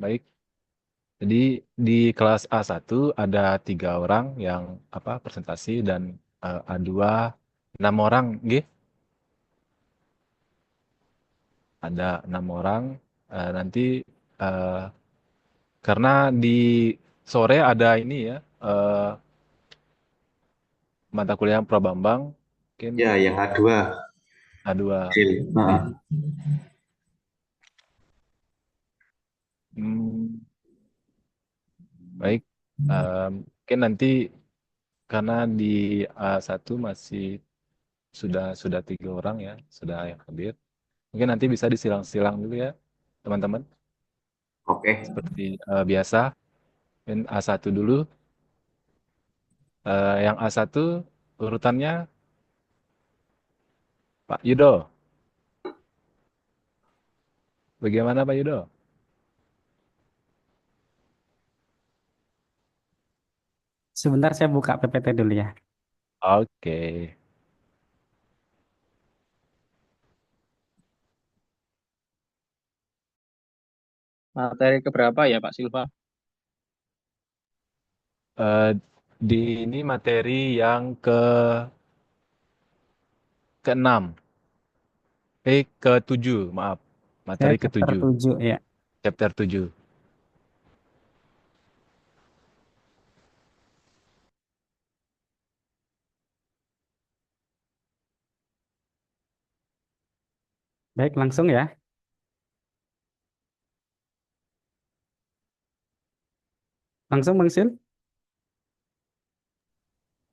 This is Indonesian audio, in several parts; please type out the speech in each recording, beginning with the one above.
Baik. Jadi di kelas A1 ada 3 orang yang presentasi dan A2 6 orang, G. Ada 6 orang. Nanti eh, karena di sore ada ini ya mata kuliah Prabambang, mungkin Ya, yang A2. A2. Jadi Heeh. hmm, baik. Mungkin nanti karena di A1 masih sudah 3 orang ya, sudah yang hadir. Mungkin nanti bisa disilang-silang dulu ya, teman-teman. Oke. Seperti biasa, mungkin A1 dulu. Yang A1 urutannya Pak Yudo. Bagaimana Pak Yudo? Sebentar saya buka PPT dulu ya. Oke. Materi keberapa ya Pak Silva? Eh, di ini materi yang ke-6. Ke-7, maaf. Saya Materi chapter ke-7. 7 ya. Chapter 7. Baik, langsung ya. Langsung Bang Sil.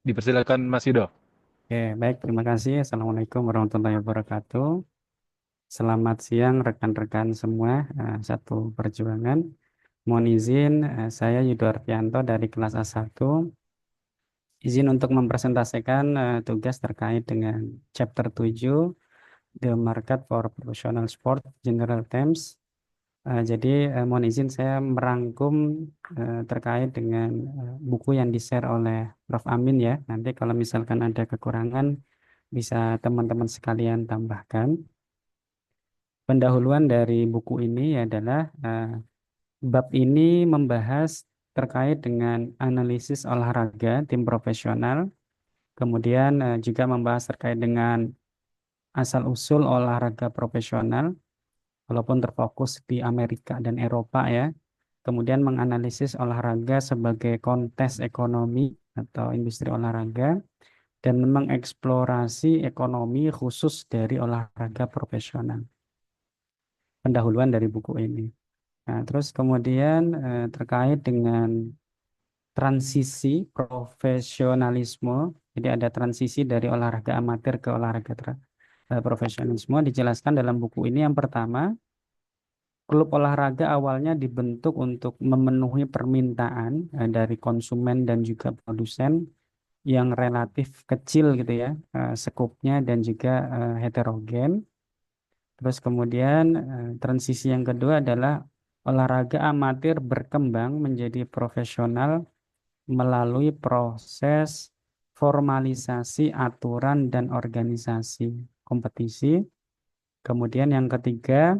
Dipersilakan Mas Yudo. Oke, baik, terima kasih. Assalamualaikum warahmatullahi wabarakatuh. Selamat siang rekan-rekan semua, satu perjuangan. Mohon izin, saya Yudo Arfianto dari kelas A1. Izin untuk mempresentasikan tugas terkait dengan chapter 7, The Market for Professional Sport General Terms. Jadi mohon izin saya merangkum terkait dengan buku yang di-share oleh Prof. Amin ya. Nanti kalau misalkan ada kekurangan bisa teman-teman sekalian tambahkan. Pendahuluan dari buku ini adalah bab ini membahas terkait dengan analisis olahraga tim profesional, kemudian juga membahas terkait dengan asal-usul olahraga profesional, walaupun terfokus di Amerika dan Eropa ya. Kemudian menganalisis olahraga sebagai kontes ekonomi atau industri olahraga dan mengeksplorasi ekonomi khusus dari olahraga profesional. Pendahuluan dari buku ini. Nah, terus kemudian terkait dengan transisi profesionalisme, jadi ada transisi dari olahraga amatir ke olahraga profesionalisme dijelaskan dalam buku ini. Yang pertama, klub olahraga awalnya dibentuk untuk memenuhi permintaan dari konsumen dan juga produsen yang relatif kecil gitu ya, skupnya dan juga heterogen. Terus kemudian transisi yang kedua adalah olahraga amatir berkembang menjadi profesional melalui proses formalisasi aturan dan organisasi kompetisi. Kemudian yang ketiga,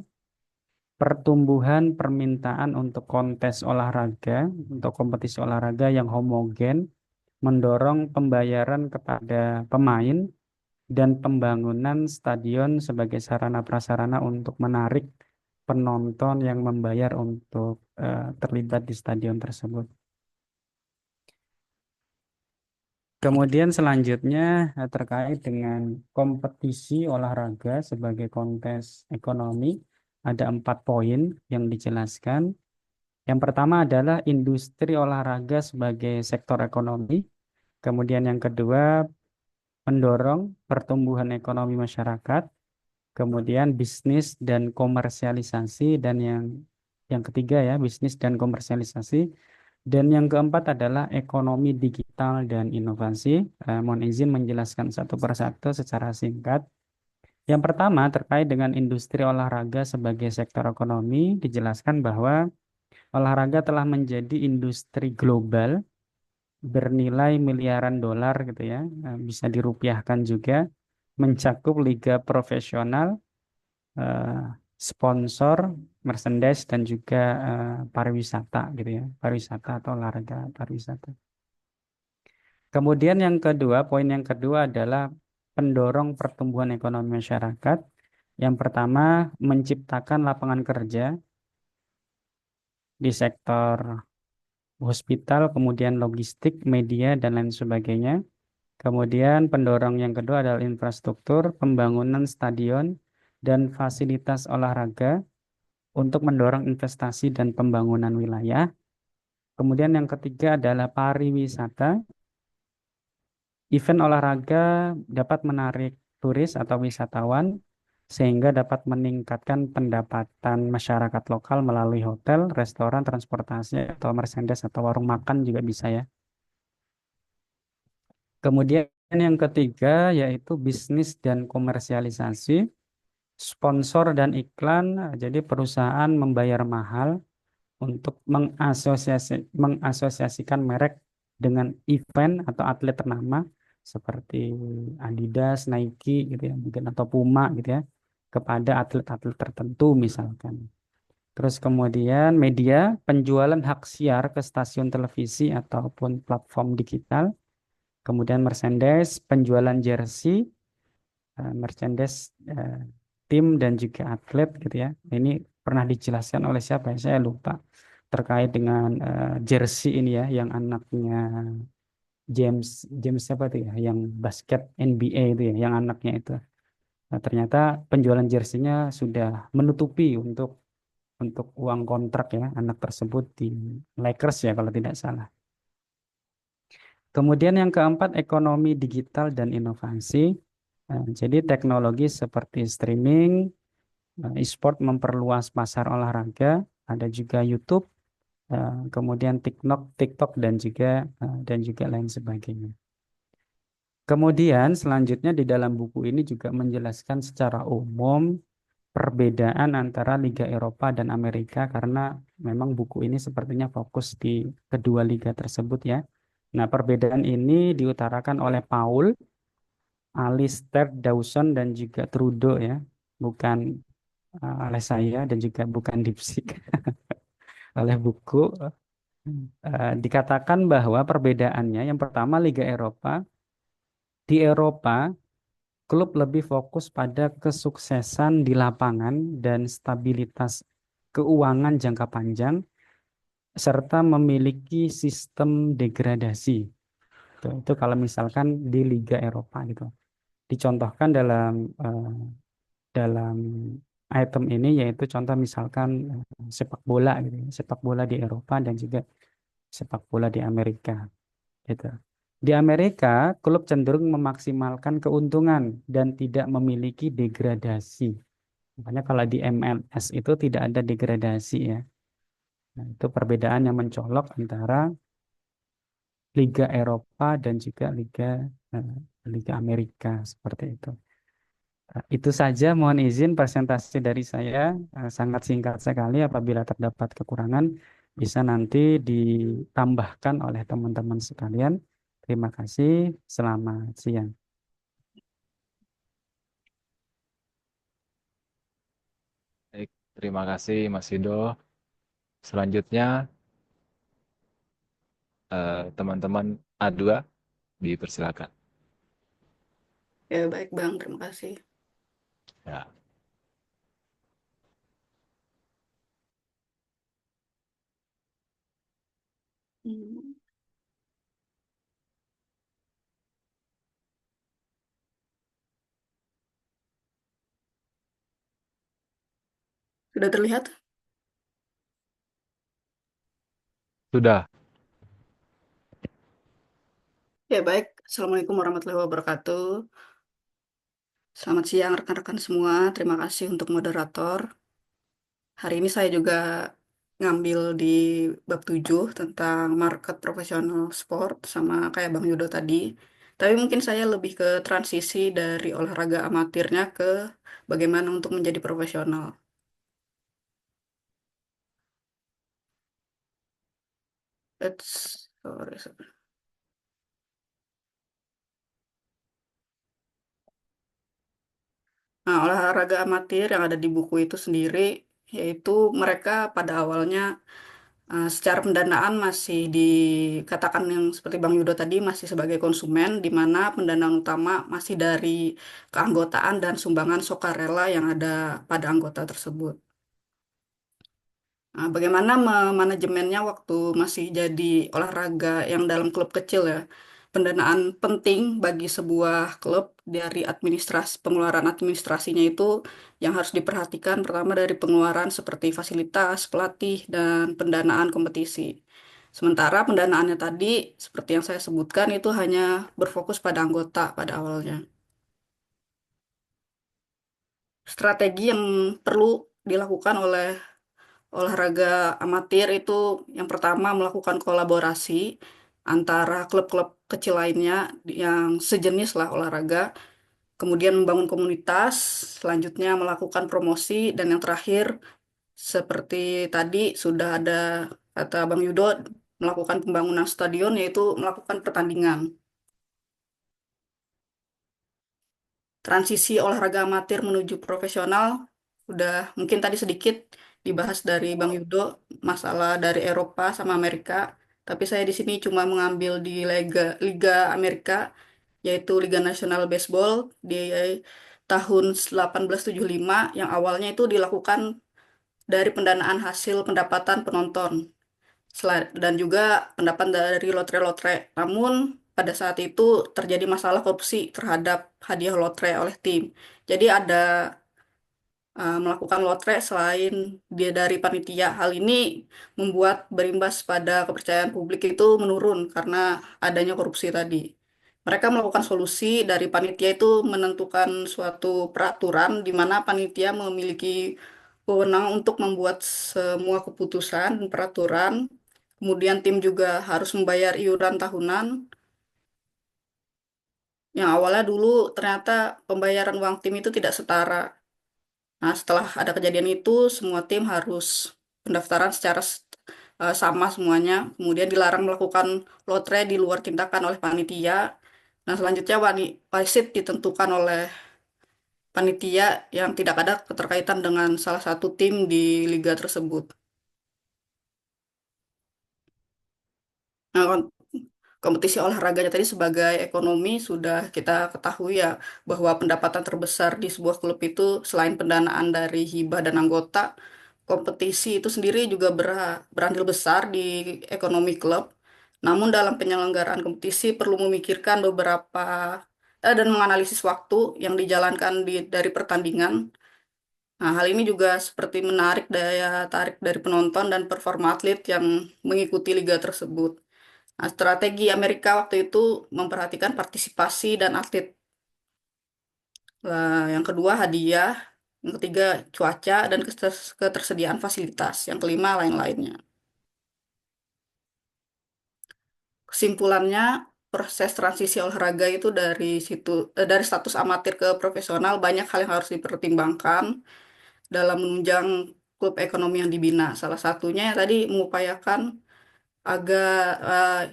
pertumbuhan permintaan untuk kontes olahraga, untuk kompetisi olahraga yang homogen, mendorong pembayaran kepada pemain dan pembangunan stadion sebagai sarana prasarana untuk menarik penonton yang membayar untuk terlibat di stadion tersebut. Kemudian selanjutnya terkait dengan kompetisi olahraga sebagai kontes ekonomi, ada 4 poin yang dijelaskan. Yang pertama adalah industri olahraga sebagai sektor ekonomi. Kemudian yang kedua, mendorong pertumbuhan ekonomi masyarakat. Kemudian bisnis dan komersialisasi, dan yang ketiga ya, bisnis dan komersialisasi. Dan yang keempat adalah ekonomi digital dan inovasi. Mohon izin menjelaskan satu persatu secara singkat. Yang pertama terkait dengan industri olahraga sebagai sektor ekonomi, dijelaskan bahwa olahraga telah menjadi industri global bernilai miliaran dolar gitu ya, bisa dirupiahkan juga, mencakup liga profesional, sponsor, merchandise, dan juga pariwisata gitu ya, pariwisata atau olahraga pariwisata. Kemudian yang kedua, poin yang kedua adalah pendorong pertumbuhan ekonomi masyarakat. Yang pertama, menciptakan lapangan kerja di sektor hospital, kemudian logistik, media, dan lain sebagainya. Kemudian pendorong yang kedua adalah infrastruktur, pembangunan stadion, dan fasilitas olahraga untuk mendorong investasi dan pembangunan wilayah. Kemudian yang ketiga adalah pariwisata. Event olahraga dapat menarik turis atau wisatawan sehingga dapat meningkatkan pendapatan masyarakat lokal melalui hotel, restoran, transportasi, atau merchandise atau warung makan juga bisa ya. Kemudian yang ketiga yaitu bisnis dan komersialisasi, sponsor dan iklan. Jadi perusahaan membayar mahal untuk mengasosiasikan merek dengan event atau atlet ternama seperti Adidas, Nike gitu ya, mungkin atau Puma gitu ya, kepada atlet-atlet tertentu misalkan. Terus kemudian media, penjualan hak siar ke stasiun televisi ataupun platform digital. Kemudian merchandise, penjualan jersey, merchandise tim dan juga atlet gitu ya. Ini pernah dijelaskan oleh siapa ya? Saya lupa. Terkait dengan jersey ini ya, yang anaknya James James siapa tuh ya, yang basket NBA itu ya, yang anaknya itu. Nah, ternyata penjualan jersey-nya sudah menutupi untuk uang kontrak ya anak tersebut di Lakers ya kalau tidak salah. Kemudian yang keempat, ekonomi digital dan inovasi. Jadi teknologi seperti streaming, e-sport memperluas pasar olahraga, ada juga YouTube, kemudian TikTok dan juga lain sebagainya. Kemudian selanjutnya di dalam buku ini juga menjelaskan secara umum perbedaan antara Liga Eropa dan Amerika karena memang buku ini sepertinya fokus di kedua liga tersebut ya. Nah, perbedaan ini diutarakan oleh Paul, Alistair Dawson dan juga Trudeau ya, bukan oleh saya dan juga bukan Dipsik. Oleh buku dikatakan bahwa perbedaannya yang pertama Liga Eropa, di Eropa klub lebih fokus pada kesuksesan di lapangan dan stabilitas keuangan jangka panjang serta memiliki sistem degradasi. Itu kalau misalkan di Liga Eropa gitu. Dicontohkan dalam item ini yaitu contoh misalkan sepak bola gitu, sepak bola di Eropa dan juga sepak bola di Amerika gitu. Di Amerika, klub cenderung memaksimalkan keuntungan dan tidak memiliki degradasi. Makanya kalau di MLS itu tidak ada degradasi ya. Nah, itu perbedaan yang mencolok antara Liga Eropa dan juga eh, Liga Amerika seperti itu. Itu saja, mohon izin presentasi dari saya sangat singkat sekali. Apabila terdapat kekurangan, bisa nanti ditambahkan oleh teman-teman sekalian. Terima kasih. Selamat siang. Baik, terima kasih Mas Yudo. Selanjutnya teman-teman A2 dipersilakan. Ya, baik Bang, terima kasih. Ya. Hmm, Sudah terlihat? Sudah. Ya, baik. Assalamualaikum warahmatullahi wabarakatuh. Selamat siang rekan-rekan semua. Terima kasih untuk moderator. Hari ini saya juga ngambil di bab 7 tentang market profesional sport sama kayak Bang Yudo tadi. Tapi mungkin saya lebih ke transisi dari olahraga amatirnya ke bagaimana untuk menjadi profesional. Sorry. Nah, olahraga amatir yang ada di buku itu sendiri, yaitu mereka pada awalnya secara pendanaan masih dikatakan yang seperti Bang Yudo tadi masih sebagai konsumen, di mana pendanaan utama masih dari keanggotaan dan sumbangan sukarela yang ada pada anggota tersebut. Nah, bagaimana manajemennya waktu masih jadi olahraga yang dalam klub kecil ya? Pendanaan penting bagi sebuah klub dari administrasi, pengeluaran administrasinya itu yang harus diperhatikan pertama dari pengeluaran seperti fasilitas, pelatih, dan pendanaan kompetisi. Sementara pendanaannya tadi, seperti yang saya sebutkan, itu hanya berfokus pada anggota pada awalnya. Strategi yang perlu dilakukan oleh olahraga amatir itu yang pertama melakukan kolaborasi antara klub-klub kecil lainnya yang sejenis lah olahraga, kemudian membangun komunitas, selanjutnya melakukan promosi, dan yang terakhir seperti tadi sudah ada kata Bang Yudo melakukan pembangunan stadion yaitu melakukan pertandingan. Transisi olahraga amatir menuju profesional udah mungkin tadi sedikit dibahas dari Bang Yudo masalah dari Eropa sama Amerika, tapi saya di sini cuma mengambil di Liga Liga Amerika yaitu Liga Nasional Baseball di tahun 1875 yang awalnya itu dilakukan dari pendanaan hasil pendapatan penonton dan juga pendapat dari lotre-lotre. Namun pada saat itu terjadi masalah korupsi terhadap hadiah lotre oleh tim. Jadi ada melakukan lotre selain dia dari panitia. Hal ini membuat berimbas pada kepercayaan publik itu menurun karena adanya korupsi tadi. Mereka melakukan solusi dari panitia itu menentukan suatu peraturan di mana panitia memiliki wewenang untuk membuat semua keputusan dan peraturan. Kemudian tim juga harus membayar iuran tahunan. Yang awalnya dulu ternyata pembayaran uang tim itu tidak setara. Nah, setelah ada kejadian itu, semua tim harus pendaftaran secara sama semuanya. Kemudian dilarang melakukan lotre di luar tindakan oleh panitia. Nah, selanjutnya wasit ditentukan oleh panitia yang tidak ada keterkaitan dengan salah satu tim di liga tersebut. Nah, kompetisi olahraganya tadi sebagai ekonomi sudah kita ketahui ya bahwa pendapatan terbesar di sebuah klub itu selain pendanaan dari hibah dan anggota, kompetisi itu sendiri juga berandil besar di ekonomi klub. Namun dalam penyelenggaraan kompetisi perlu memikirkan beberapa dan menganalisis waktu yang dijalankan dari pertandingan. Nah, hal ini juga seperti menarik daya tarik dari penonton dan performa atlet yang mengikuti liga tersebut. Nah, strategi Amerika waktu itu memperhatikan partisipasi dan atlet. Lah, yang kedua hadiah, yang ketiga cuaca dan ketersediaan fasilitas, yang kelima lain-lainnya. Kesimpulannya, proses transisi olahraga itu dari status amatir ke profesional banyak hal yang harus dipertimbangkan dalam menunjang klub ekonomi yang dibina. Salah satunya yang tadi mengupayakan agar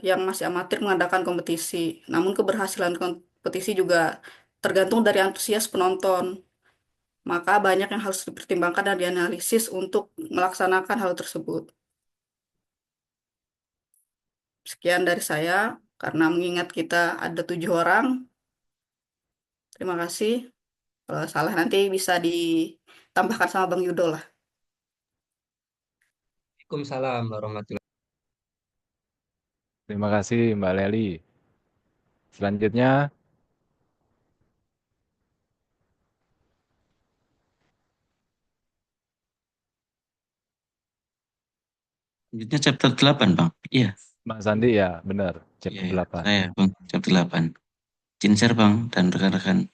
yang masih amatir mengadakan kompetisi. Namun keberhasilan kompetisi juga tergantung dari antusias penonton. Maka banyak yang harus dipertimbangkan dan dianalisis untuk melaksanakan hal tersebut. Sekian dari saya, karena mengingat kita ada 7 orang. Terima kasih. Kalau salah nanti bisa ditambahkan sama Bang Yudo lah. Waalaikumsalam warahmatullahi. Terima kasih Mbak Leli. Selanjutnya, Selanjutnya chapter 8, Bang. Iya, Mbak Sandi ya, benar, iya, chapter iya. 8. Saya, Bang, chapter 8. Izin share, Bang, dan rekan-rekan.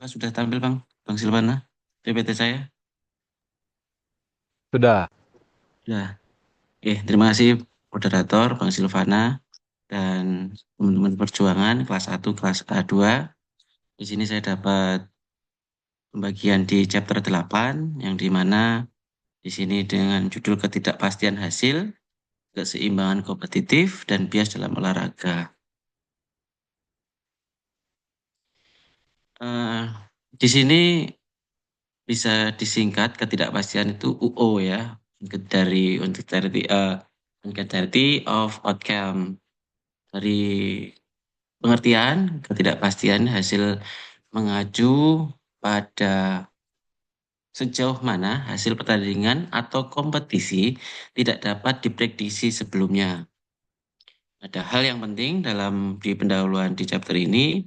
Sudah tampil, Bang? Bang Silvana, PPT saya? Sudah. Sudah. Oke, terima kasih moderator, Bang Silvana, dan teman-teman perjuangan kelas 1, kelas A2. Di sini saya dapat pembagian di chapter 8 yang dimana di sini dengan judul ketidakpastian hasil, keseimbangan kompetitif, dan bias dalam olahraga. Di sini bisa disingkat ketidakpastian itu UO ya, uncertainty of outcome. Dari pengertian ketidakpastian hasil mengacu pada sejauh mana hasil pertandingan atau kompetisi tidak dapat diprediksi sebelumnya. Ada hal yang penting di pendahuluan di chapter ini,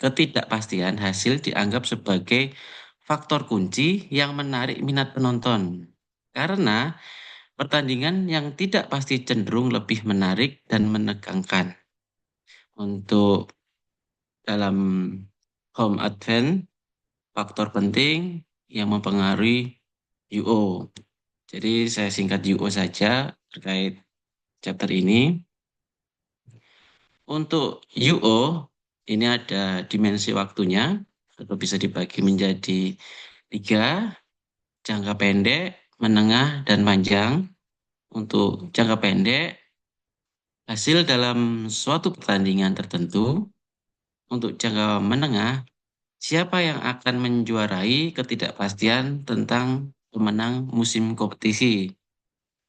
ketidakpastian hasil dianggap sebagai faktor kunci yang menarik minat penonton. Karena pertandingan yang tidak pasti cenderung lebih menarik dan menegangkan. Untuk dalam home advance, faktor penting yang mempengaruhi UO. Jadi saya singkat UO saja terkait chapter ini. Untuk UO, ini ada dimensi waktunya, atau bisa dibagi menjadi 3, jangka pendek, menengah, dan panjang. Untuk jangka pendek, hasil dalam suatu pertandingan tertentu. Untuk jangka menengah, siapa yang akan menjuarai ketidakpastian tentang pemenang musim kompetisi.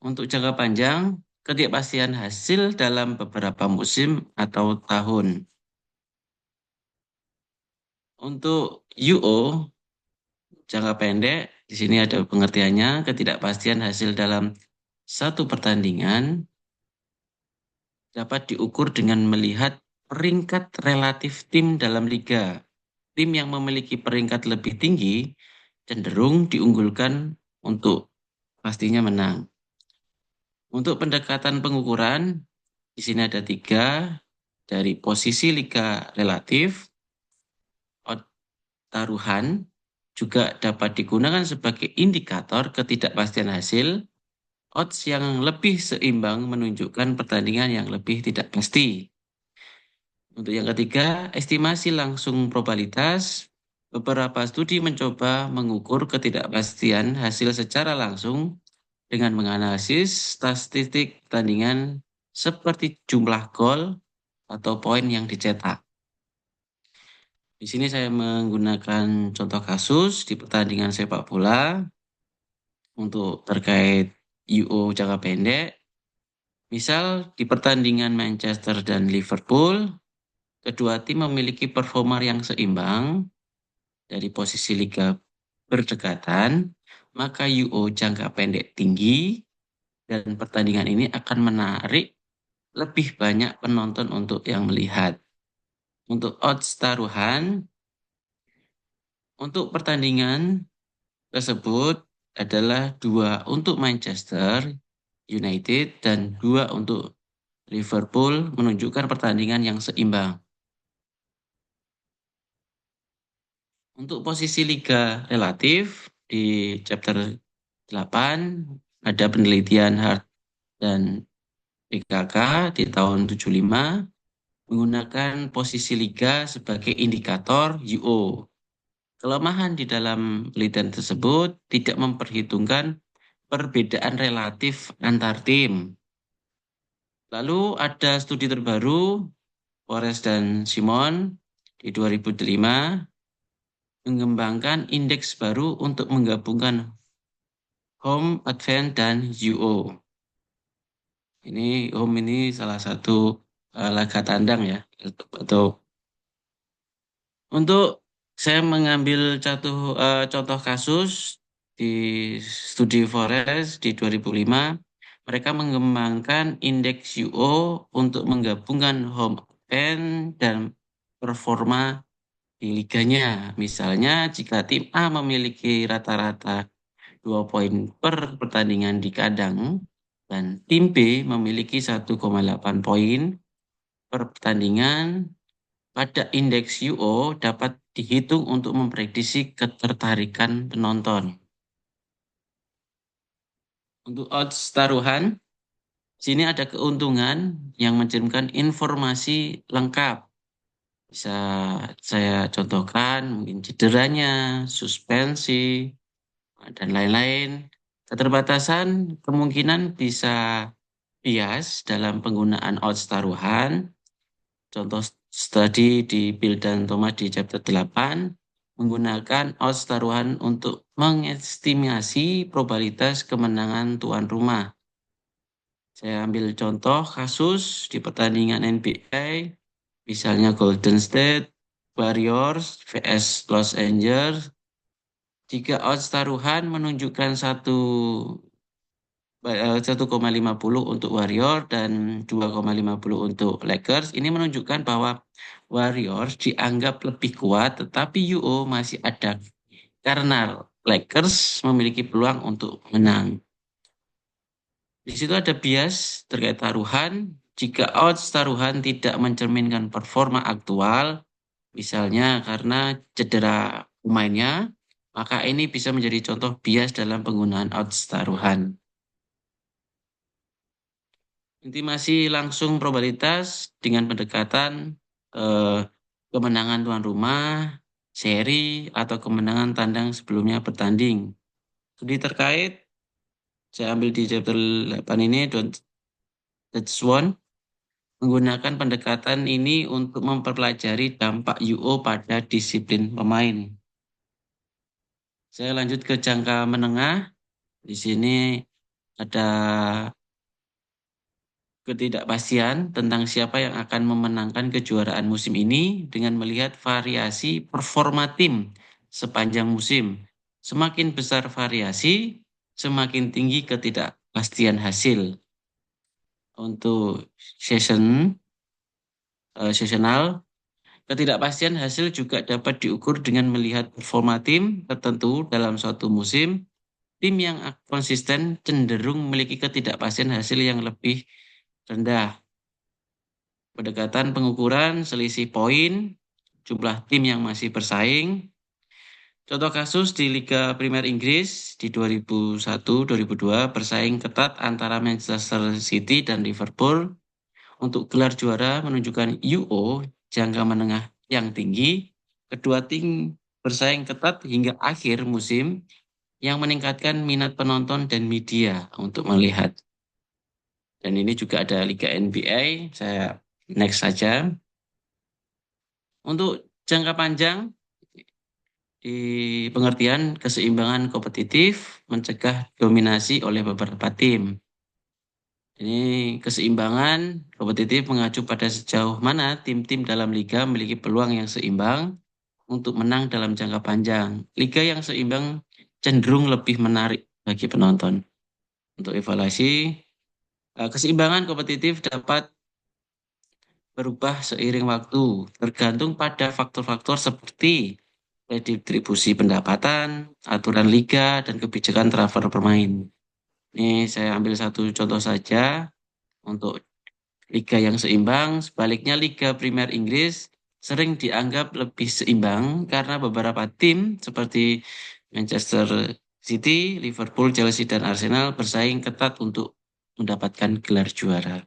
Untuk jangka panjang, ketidakpastian hasil dalam beberapa musim atau tahun. Untuk UO, jangka pendek, di sini ada pengertiannya, ketidakpastian hasil dalam satu pertandingan dapat diukur dengan melihat peringkat relatif tim dalam liga. Tim yang memiliki peringkat lebih tinggi cenderung diunggulkan untuk pastinya menang. Untuk pendekatan pengukuran, di sini ada 3, dari posisi liga relatif, odds taruhan juga dapat digunakan sebagai indikator ketidakpastian hasil. Odds yang lebih seimbang menunjukkan pertandingan yang lebih tidak pasti. Untuk yang ketiga, estimasi langsung probabilitas. Beberapa studi mencoba mengukur ketidakpastian hasil secara langsung dengan menganalisis statistik pertandingan seperti jumlah gol atau poin yang dicetak. Di sini saya menggunakan contoh kasus di pertandingan sepak bola untuk terkait UO jangka pendek. Misal di pertandingan Manchester dan Liverpool, kedua tim memiliki performa yang seimbang dari posisi liga berdekatan, maka UO jangka pendek tinggi dan pertandingan ini akan menarik lebih banyak penonton untuk yang melihat. Untuk odds taruhan, untuk pertandingan tersebut adalah 2 untuk Manchester United dan 2 untuk Liverpool, menunjukkan pertandingan yang seimbang. Untuk posisi liga relatif di chapter 8 ada penelitian Hart dan PKK di tahun 75 menggunakan posisi liga sebagai indikator UO. Kelemahan di dalam penelitian tersebut tidak memperhitungkan perbedaan relatif antar tim. Lalu ada studi terbaru, Forrest dan Simon di 2005 mengembangkan indeks baru untuk menggabungkan home, advance, dan UO. Home ini salah satu laga tandang ya. Untuk saya mengambil contoh kasus di studi Forest di 2005, mereka mengembangkan indeks UO untuk menggabungkan home advance dan performa di liganya. Misalnya jika tim A memiliki rata-rata 2 poin per pertandingan di kandang dan tim B memiliki 1,8 poin per pertandingan, pada indeks UO dapat dihitung untuk memprediksi ketertarikan penonton. Untuk odds taruhan, sini ada keuntungan yang mencerminkan informasi lengkap Bisa saya contohkan mungkin cederanya, suspensi, dan lain-lain. Keterbatasan kemungkinan bisa bias dalam penggunaan odds taruhan. Contoh studi di Bill dan Thomas di chapter 8 menggunakan odds taruhan untuk mengestimasi probabilitas kemenangan tuan rumah. Saya ambil contoh kasus di pertandingan NBA, misalnya Golden State Warriors vs Los Angeles. Jika odds taruhan menunjukkan 1,50 untuk Warrior dan 2,50 untuk Lakers, ini menunjukkan bahwa Warriors dianggap lebih kuat, tetapi UO masih ada karena Lakers memiliki peluang untuk menang. Di situ ada bias terkait taruhan. Jika odds taruhan tidak mencerminkan performa aktual, misalnya karena cedera pemainnya, maka ini bisa menjadi contoh bias dalam penggunaan odds taruhan. Intimasi langsung probabilitas dengan pendekatan eh, kemenangan tuan rumah, seri, atau kemenangan tandang sebelumnya bertanding. Studi terkait, saya ambil di chapter 8 ini, That's one. Menggunakan pendekatan ini untuk mempelajari dampak UO pada disiplin pemain. Saya lanjut ke jangka menengah. Di sini ada ketidakpastian tentang siapa yang akan memenangkan kejuaraan musim ini dengan melihat variasi performa tim sepanjang musim. Semakin besar variasi, semakin tinggi ketidakpastian hasil. Untuk seasonal, ketidakpastian hasil juga dapat diukur dengan melihat performa tim tertentu dalam suatu musim. Tim yang konsisten cenderung memiliki ketidakpastian hasil yang lebih rendah. Pendekatan pengukuran selisih poin, jumlah tim yang masih bersaing. Contoh kasus di Liga Primer Inggris di 2001-2002 bersaing ketat antara Manchester City dan Liverpool untuk gelar juara menunjukkan UO jangka menengah yang tinggi. Kedua tim bersaing ketat hingga akhir musim yang meningkatkan minat penonton dan media untuk melihat. Dan ini juga ada Liga NBA, saya next saja. Untuk jangka panjang, di pengertian keseimbangan kompetitif mencegah dominasi oleh beberapa tim. Ini keseimbangan kompetitif mengacu pada sejauh mana tim-tim dalam liga memiliki peluang yang seimbang untuk menang dalam jangka panjang. Liga yang seimbang cenderung lebih menarik bagi penonton. Untuk evaluasi, keseimbangan kompetitif dapat berubah seiring waktu, tergantung pada faktor-faktor seperti redistribusi pendapatan, aturan liga, dan kebijakan transfer pemain. Ini saya ambil satu contoh saja untuk liga yang seimbang. Sebaliknya Liga Primer Inggris sering dianggap lebih seimbang karena beberapa tim seperti Manchester City, Liverpool, Chelsea, dan Arsenal bersaing ketat untuk mendapatkan gelar juara.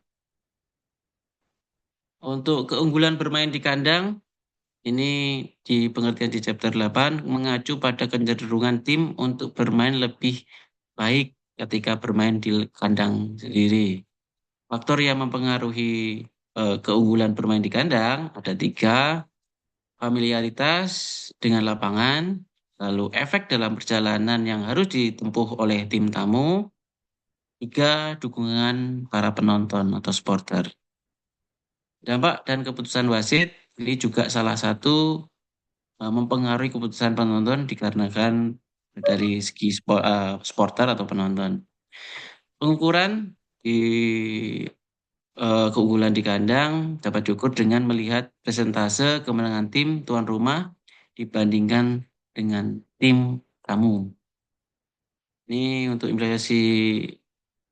Untuk keunggulan bermain di kandang, ini di pengertian di chapter 8 mengacu pada kecenderungan tim untuk bermain lebih baik ketika bermain di kandang sendiri. Faktor yang mempengaruhi keunggulan bermain di kandang ada 3, familiaritas dengan lapangan, lalu efek dalam perjalanan yang harus ditempuh oleh tim tamu, 3, dukungan para penonton atau supporter. Dampak dan keputusan wasit ini juga salah satu mempengaruhi keputusan penonton dikarenakan dari segi supporter atau penonton. Pengukuran di keunggulan di kandang dapat diukur dengan melihat persentase kemenangan tim tuan rumah dibandingkan dengan tim tamu. Ini untuk implementasi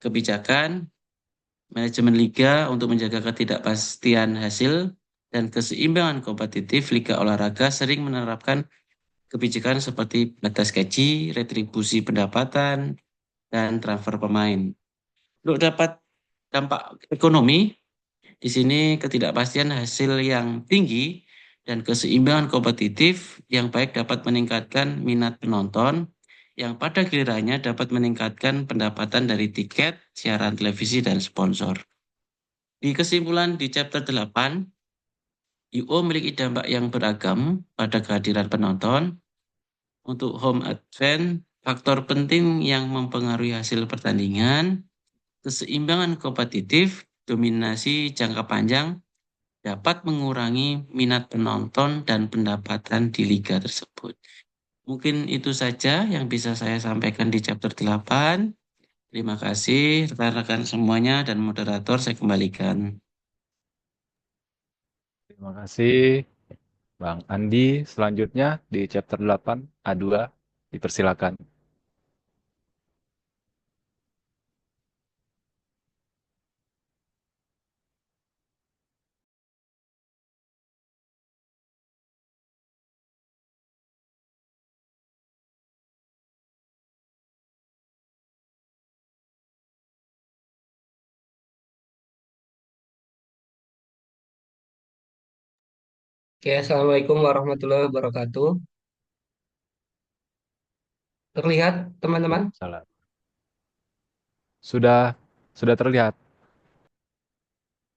kebijakan manajemen liga untuk menjaga ketidakpastian hasil dan keseimbangan kompetitif. Liga olahraga sering menerapkan kebijakan seperti batas gaji, retribusi pendapatan, dan transfer pemain. Untuk dapat dampak ekonomi, di sini ketidakpastian hasil yang tinggi dan keseimbangan kompetitif yang baik dapat meningkatkan minat penonton, yang pada gilirannya dapat meningkatkan pendapatan dari tiket, siaran televisi, dan sponsor. Di kesimpulan di chapter 8, UO memiliki dampak yang beragam pada kehadiran penonton. Untuk home advance, faktor penting yang mempengaruhi hasil pertandingan, keseimbangan kompetitif, dominasi jangka panjang, dapat mengurangi minat penonton dan pendapatan di liga tersebut. Mungkin itu saja yang bisa saya sampaikan di chapter 8. Terima kasih rekan-rekan semuanya dan moderator, saya kembalikan. Terima kasih Bang Andi. Selanjutnya di chapter 8 A2 dipersilakan. Oke, Assalamualaikum warahmatullahi wabarakatuh. Terlihat, teman-teman? Waalaikumsalam. Sudah terlihat.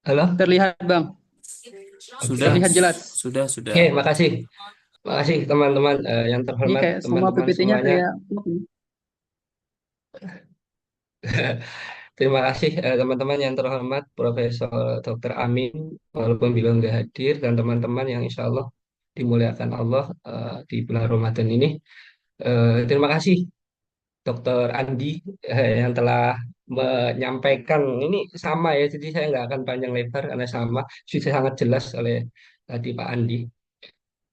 Halo? Terlihat, Bang. Sudah, Terlihat jelas. sudah. Oke, makasih. Makasih teman-teman yang Ini terhormat, kayak semua teman-teman PPT-nya semuanya. kayak Terima kasih teman-teman yang terhormat, Profesor Dr. Amin, walaupun beliau nggak hadir, dan teman-teman yang insya Allah dimuliakan Allah di bulan Ramadan ini. Terima kasih Dr. Andi yang telah menyampaikan ini sama ya, jadi saya nggak akan panjang lebar karena sama sudah sangat jelas oleh tadi Pak Andi.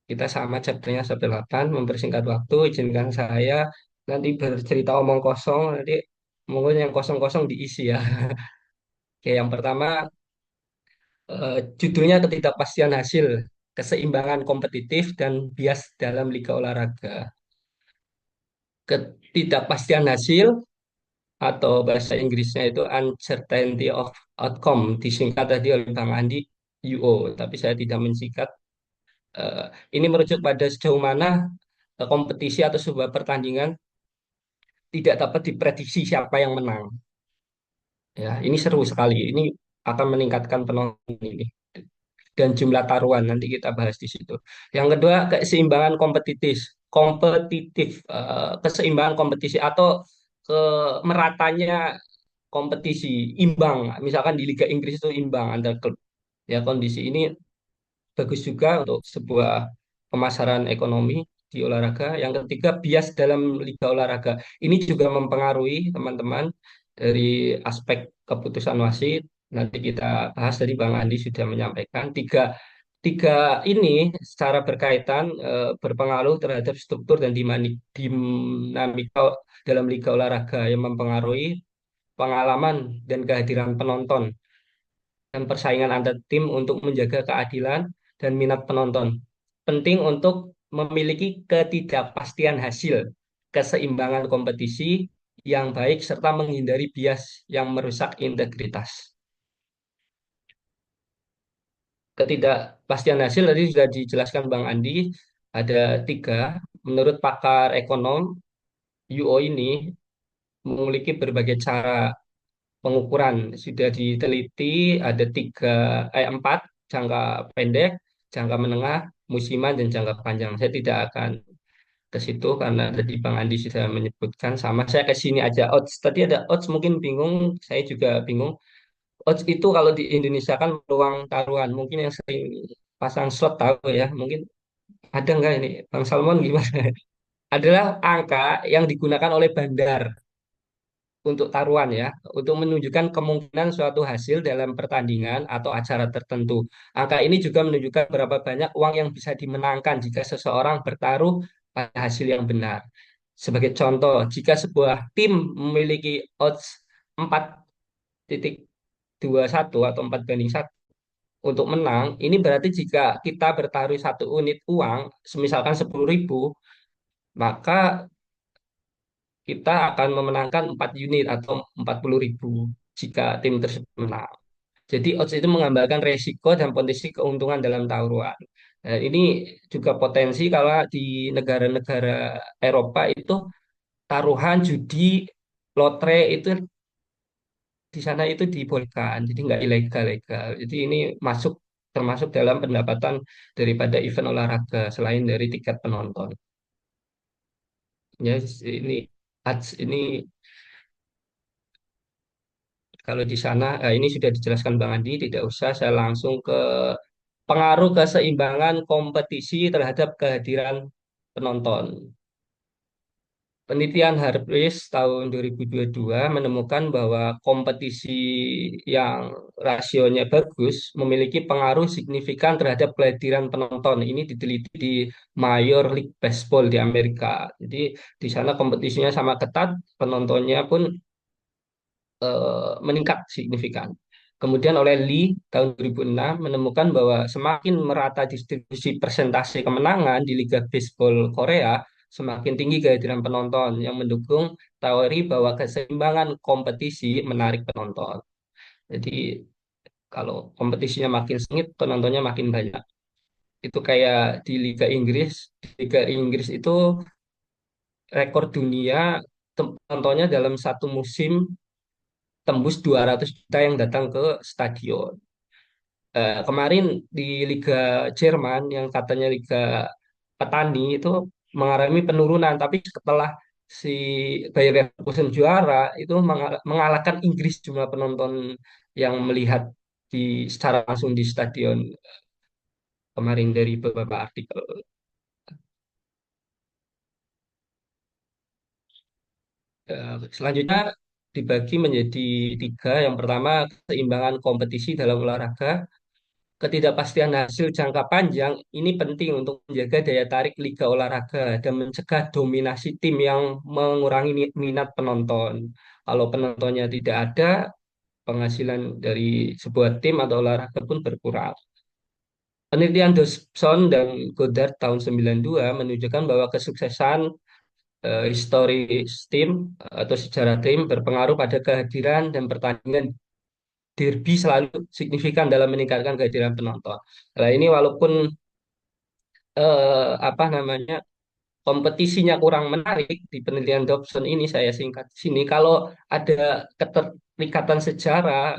Kita sama chapternya chapter 8, mempersingkat waktu, izinkan saya nanti bercerita omong kosong, nanti mungkin yang kosong-kosong diisi ya. Oke, yang pertama judulnya ketidakpastian hasil, keseimbangan kompetitif dan bias dalam liga olahraga. Ketidakpastian hasil atau bahasa Inggrisnya itu uncertainty of outcome, disingkat tadi oleh Bang Andi UO, tapi saya tidak mensingkat. Eh, ini merujuk pada sejauh mana kompetisi atau sebuah pertandingan tidak dapat diprediksi siapa yang menang. Ya, ini seru sekali. Ini akan meningkatkan penonton ini dan jumlah taruhan nanti kita bahas di situ. Yang kedua, keseimbangan kompetitif, keseimbangan kompetisi atau ke meratanya kompetisi imbang. Misalkan di Liga Inggris itu imbang antar klub. Ya, kondisi ini bagus juga untuk sebuah pemasaran ekonomi di olahraga. Yang ketiga, bias dalam liga olahraga. Ini juga mempengaruhi teman-teman dari aspek keputusan wasit. Nanti kita bahas, tadi Bang Andi sudah menyampaikan tiga tiga ini secara berkaitan berpengaruh terhadap struktur dan dinamika dalam liga olahraga yang mempengaruhi pengalaman dan kehadiran penonton dan persaingan antar tim untuk menjaga keadilan dan minat penonton. Penting untuk memiliki ketidakpastian hasil, keseimbangan kompetisi yang baik, serta menghindari bias yang merusak integritas. Ketidakpastian hasil tadi sudah dijelaskan Bang Andi, ada tiga. Menurut pakar ekonom, UO ini memiliki berbagai cara pengukuran. Sudah diteliti ada empat: jangka pendek, jangka menengah, musiman, dan jangka panjang. Saya tidak akan ke situ karena tadi Bang Andi sudah menyebutkan. Sama saya ke sini aja. Odds tadi ada odds, mungkin bingung, saya juga bingung. Odds itu kalau di Indonesia kan peluang taruhan. Mungkin yang sering pasang slot tahu ya. Mungkin ada nggak ini Bang Salmon gimana? Adalah angka yang digunakan oleh bandar untuk taruhan ya, untuk menunjukkan kemungkinan suatu hasil dalam pertandingan atau acara tertentu. Angka ini juga menunjukkan berapa banyak uang yang bisa dimenangkan jika seseorang bertaruh pada hasil yang benar. Sebagai contoh, jika sebuah tim memiliki odds 4,21 atau 4 banding 1 untuk menang, ini berarti jika kita bertaruh satu unit uang, misalkan 10.000, maka kita akan memenangkan 4 unit atau 40.000 jika tim tersebut menang. Jadi odds itu menggambarkan resiko dan potensi keuntungan dalam taruhan. Ini juga potensi kalau di negara-negara Eropa itu taruhan judi lotre itu di sana itu dibolehkan, jadi nggak ilegal-legal. Jadi ini masuk termasuk dalam pendapatan daripada event olahraga selain dari tiket penonton. Ya, ini kalau di sana ini sudah dijelaskan Bang Andi, tidak usah saya langsung ke pengaruh keseimbangan kompetisi terhadap kehadiran penonton. Penelitian Harris tahun 2022 menemukan bahwa kompetisi yang rasionya bagus memiliki pengaruh signifikan terhadap kehadiran penonton. Ini diteliti di Major League Baseball di Amerika. Jadi di sana kompetisinya sama ketat, penontonnya pun meningkat signifikan. Kemudian oleh Lee tahun 2006 menemukan bahwa semakin merata distribusi persentase kemenangan di Liga Baseball Korea, semakin tinggi kehadiran penonton yang mendukung teori bahwa keseimbangan kompetisi menarik penonton. Jadi kalau kompetisinya makin sengit, penontonnya makin banyak. Itu kayak di Liga Inggris. Di Liga Inggris itu rekor dunia penontonnya dalam satu musim tembus 200 juta yang datang ke stadion. Kemarin di Liga Jerman yang katanya Liga Petani itu mengalami penurunan, tapi setelah si Bayer Leverkusen juara itu mengalahkan Inggris jumlah penonton yang melihat secara langsung di stadion kemarin dari beberapa artikel. Selanjutnya dibagi menjadi tiga. Yang pertama, keseimbangan kompetisi dalam olahraga. Ketidakpastian hasil jangka panjang ini penting untuk menjaga daya tarik liga olahraga dan mencegah dominasi tim yang mengurangi minat penonton. Kalau penontonnya tidak ada, penghasilan dari sebuah tim atau olahraga pun berkurang. Penelitian Dawson dan Goddard tahun 92 menunjukkan bahwa kesuksesan historis tim atau sejarah tim berpengaruh pada kehadiran dan pertandingan derby selalu signifikan dalam meningkatkan kehadiran penonton. Nah, ini walaupun apa namanya kompetisinya kurang menarik di penelitian Dobson ini saya singkat di sini. Kalau ada keterikatan sejarah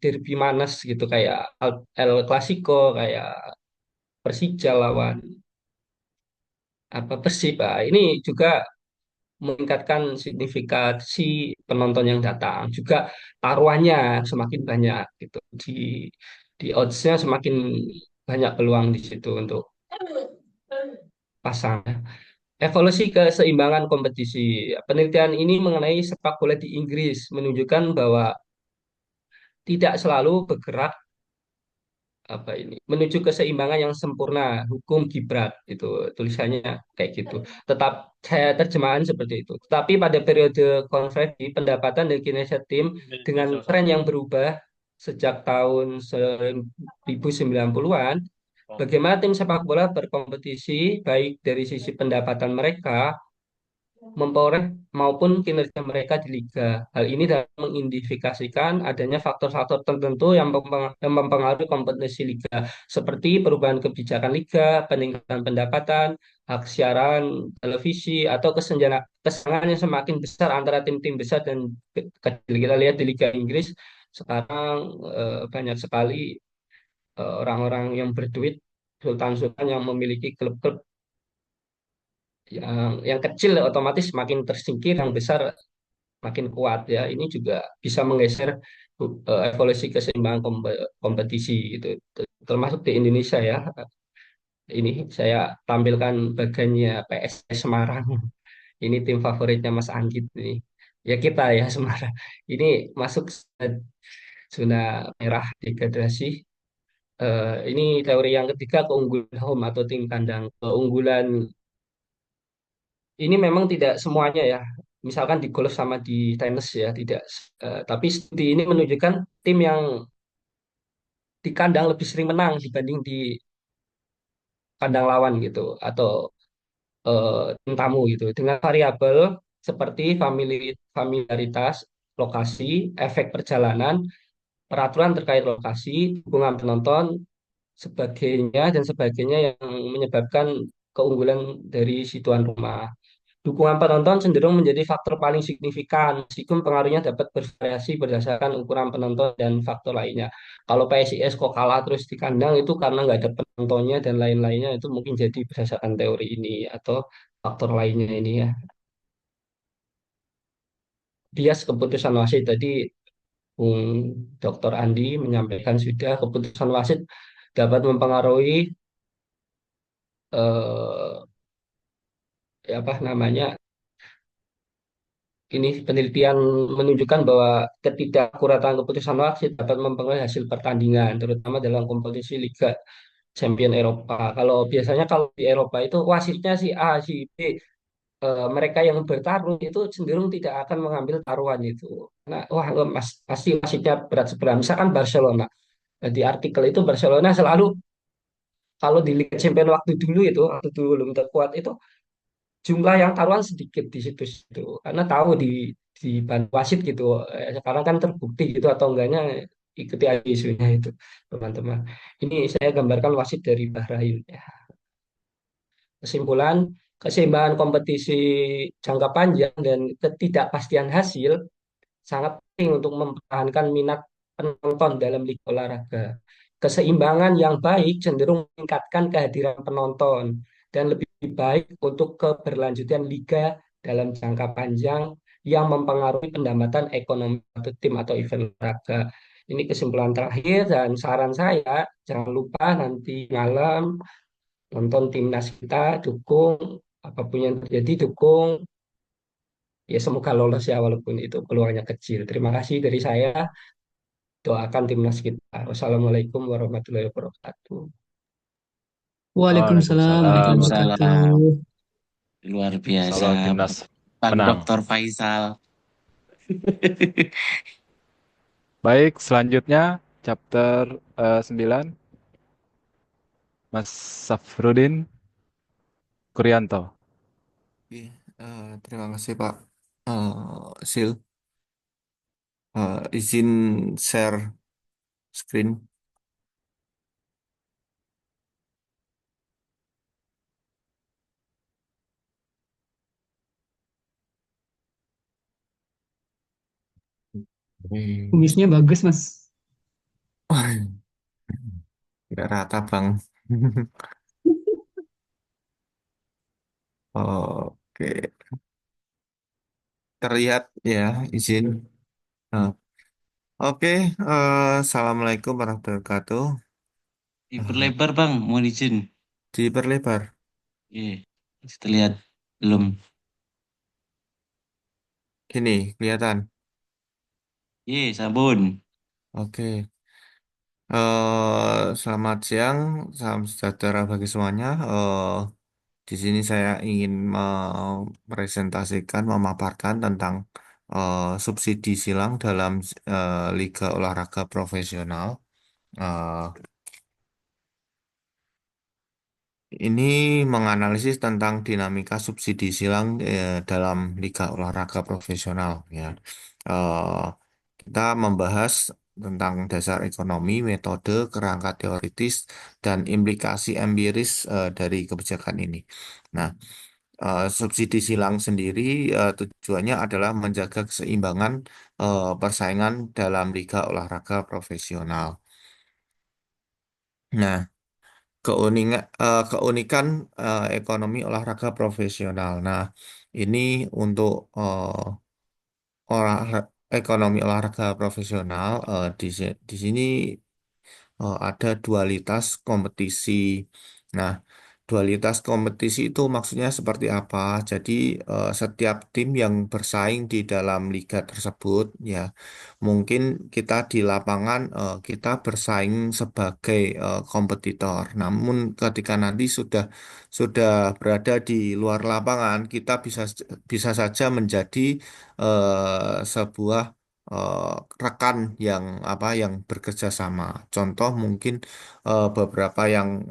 derby manas gitu kayak El Clasico, kayak Persija lawan apa Persib, ini juga meningkatkan signifikasi penonton yang datang. Juga taruhannya semakin banyak gitu di odds-nya semakin banyak peluang di situ untuk pasang. Evolusi keseimbangan kompetisi. Penelitian ini mengenai sepak bola di Inggris menunjukkan bahwa tidak selalu bergerak apa ini menuju keseimbangan yang sempurna. Hukum Gibrat itu tulisannya kayak gitu. Tetap saya terjemahan seperti itu. Tetapi pada periode konversi pendapatan dan kinerja tim dengan tren yang berubah sejak tahun 1990-an, bagaimana tim sepak bola berkompetisi baik dari sisi pendapatan mereka memperoleh maupun kinerja mereka di liga. Hal ini dapat mengindikasikan adanya faktor-faktor tertentu yang mempengaruhi kompetisi liga, seperti perubahan kebijakan liga, peningkatan pendapatan, hak siaran televisi, atau kesenjangan yang semakin besar antara tim-tim besar dan kecil. Kita lihat di Liga Inggris sekarang banyak sekali orang-orang yang berduit, sultan-sultan yang memiliki klub-klub yang kecil otomatis makin tersingkir, yang besar makin kuat ya. Ini juga bisa menggeser evolusi keseimbangan kompetisi gitu. Termasuk di Indonesia ya. Ini saya tampilkan bagannya PSS Semarang. Ini tim favoritnya Mas Anggit ini. Ya kita ya Semarang. Ini masuk zona merah degradasi. Ini teori yang ketiga, keunggulan home atau tim kandang. Keunggulan ini memang tidak semuanya ya. Misalkan di golf sama di tenis ya tidak. Tapi studi ini menunjukkan tim yang di kandang lebih sering menang dibanding di kandang lawan gitu atau tim tamu gitu. Dengan variabel seperti familiaritas, lokasi, efek perjalanan, peraturan terkait lokasi, dukungan penonton, sebagainya dan sebagainya yang menyebabkan keunggulan dari si tuan rumah. Dukungan penonton cenderung menjadi faktor paling signifikan, meskipun pengaruhnya dapat bervariasi berdasarkan ukuran penonton dan faktor lainnya. Kalau PSIS kok kalah terus di kandang itu karena nggak ada penontonnya dan lain-lainnya, itu mungkin jadi berdasarkan teori ini atau faktor lainnya ini ya. Bias keputusan wasit tadi Bung Dr. Andi menyampaikan sudah keputusan wasit dapat mempengaruhi apa namanya ini penelitian menunjukkan bahwa ketidakakuratan keputusan wasit dapat mempengaruhi hasil pertandingan, terutama dalam kompetisi Liga Champion Eropa. Kalau di Eropa itu wasitnya si A, si B, mereka yang bertarung itu cenderung tidak akan mengambil taruhan itu. Nah, wah, pasti wasitnya berat sebelah. Misalkan Barcelona. Nah, di artikel itu Barcelona selalu kalau di Liga Champion waktu dulu itu, waktu dulu belum terkuat itu jumlah yang taruhan sedikit di situ karena tahu di bantu wasit gitu. Sekarang kan terbukti gitu atau enggaknya ikuti aja isunya itu teman-teman. Ini saya gambarkan wasit dari Bahrain ya. Kesimpulan, keseimbangan kompetisi jangka panjang dan ketidakpastian hasil sangat penting untuk mempertahankan minat penonton dalam liga olahraga. Keseimbangan yang baik cenderung meningkatkan kehadiran penonton dan lebih baik untuk keberlanjutan liga dalam jangka panjang yang mempengaruhi pendapatan ekonomi atau tim atau event olahraga. Ini kesimpulan terakhir dan saran saya, jangan lupa nanti malam nonton timnas kita, dukung apapun yang terjadi, dukung ya semoga lolos ya walaupun itu peluangnya kecil. Terima kasih dari saya. Doakan timnas kita. Wassalamualaikum warahmatullahi wabarakatuh. Waalaikumsalam Waalaikumsalam. warahmatullahi Waalaikumsalam. wabarakatuh. Luar biasa, Salam timnas Pak menang. Dr. Faisal. Baik, selanjutnya chapter 9, Mas Safrudin Kurianto. Oke, terima kasih Pak Sil. Izin share screen. Kumisnya bagus, Mas. Nggak rata Bang. Oke, terlihat ya izin. Nah, oke, Assalamualaikum warahmatullahi wabarakatuh. Diperlebar Bang, mau izin. Diperlebar. Iya, kita lihat belum. Gini, kelihatan. Iya, sabun. Oke. Selamat siang, salam sejahtera bagi semuanya. Di sini saya ingin mempresentasikan, memaparkan tentang subsidi silang dalam liga olahraga profesional. Eh, ini menganalisis tentang dinamika subsidi silang dalam liga olahraga profesional. Ya, Eh, kita membahas tentang dasar ekonomi, metode, kerangka teoritis, dan implikasi empiris dari kebijakan ini. Nah, subsidi silang sendiri tujuannya adalah menjaga keseimbangan persaingan dalam liga olahraga profesional. Nah, keunikan ekonomi olahraga profesional. Nah, ini untuk ekonomi olahraga profesional di sini ada dualitas kompetisi. Nah, dualitas kompetisi itu maksudnya seperti apa? Jadi, setiap tim yang bersaing di dalam liga tersebut, ya, mungkin kita di lapangan kita bersaing sebagai kompetitor. Namun, ketika nanti sudah berada di luar lapangan, kita bisa saja menjadi sebuah eh, rekan yang yang bekerja sama. Contoh mungkin beberapa yang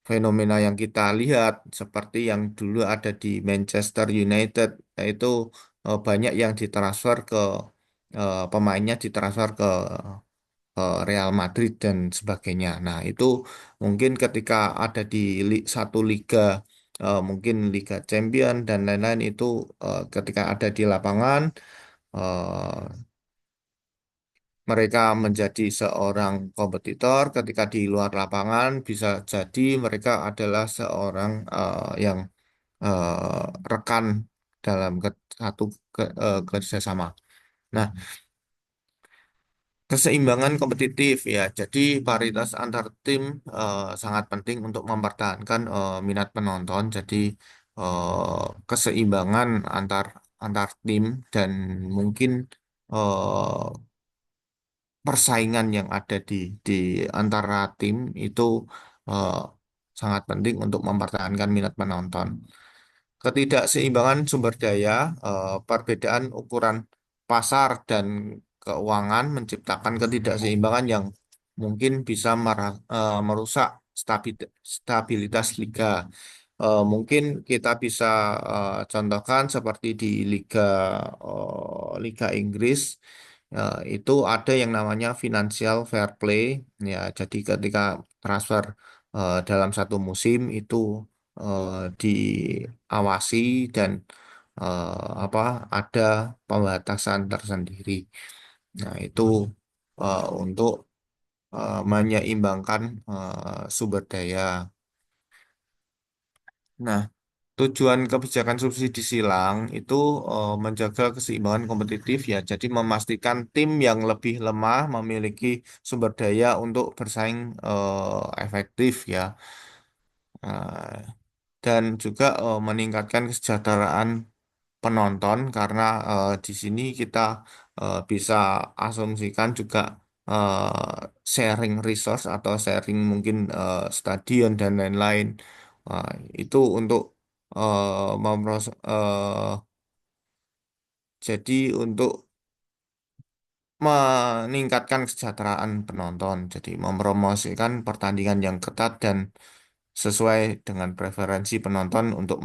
fenomena yang kita lihat seperti yang dulu ada di Manchester United, yaitu banyak yang ditransfer ke pemainnya ditransfer ke Real Madrid dan sebagainya. Nah, itu mungkin ketika ada di satu liga, mungkin Liga Champion dan lain-lain itu ketika ada di lapangan, eh, mereka menjadi seorang kompetitor. Ketika di luar lapangan, bisa jadi mereka adalah seorang yang rekan dalam kerjasama. Nah, keseimbangan kompetitif ya, jadi paritas antar tim sangat penting untuk mempertahankan minat penonton. Jadi keseimbangan antar antar tim dan mungkin eh, persaingan yang ada di antara tim itu eh, sangat penting untuk mempertahankan minat penonton. Ketidakseimbangan sumber daya, perbedaan ukuran pasar dan keuangan menciptakan ketidakseimbangan yang mungkin bisa merusak stabilitas liga. Mungkin kita bisa contohkan seperti di Liga Inggris, itu ada yang namanya financial fair play. Ya, jadi ketika transfer dalam satu musim itu diawasi dan apa ada pembatasan tersendiri. Nah, itu untuk menyeimbangkan sumber daya. Nah, tujuan kebijakan subsidi silang itu menjaga keseimbangan kompetitif ya. Jadi memastikan tim yang lebih lemah memiliki sumber daya untuk bersaing efektif ya. Nah, dan juga meningkatkan kesejahteraan penonton karena di sini kita bisa asumsikan juga sharing resource atau sharing mungkin stadion dan lain-lain. Wah, itu untuk jadi untuk meningkatkan kesejahteraan penonton, jadi mempromosikan pertandingan yang ketat dan sesuai dengan preferensi penonton untuk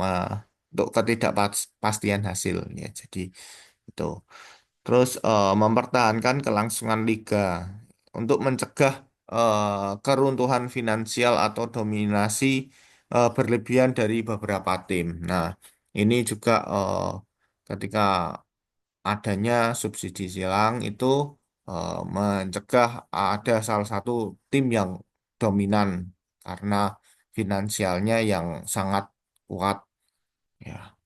ketidakpastian hasil ya. Jadi itu. Terus mempertahankan kelangsungan liga untuk mencegah keruntuhan finansial atau dominasi berlebihan dari beberapa tim. Nah, ini juga ketika adanya subsidi silang itu mencegah ada salah satu tim yang dominan karena finansialnya yang sangat kuat ya.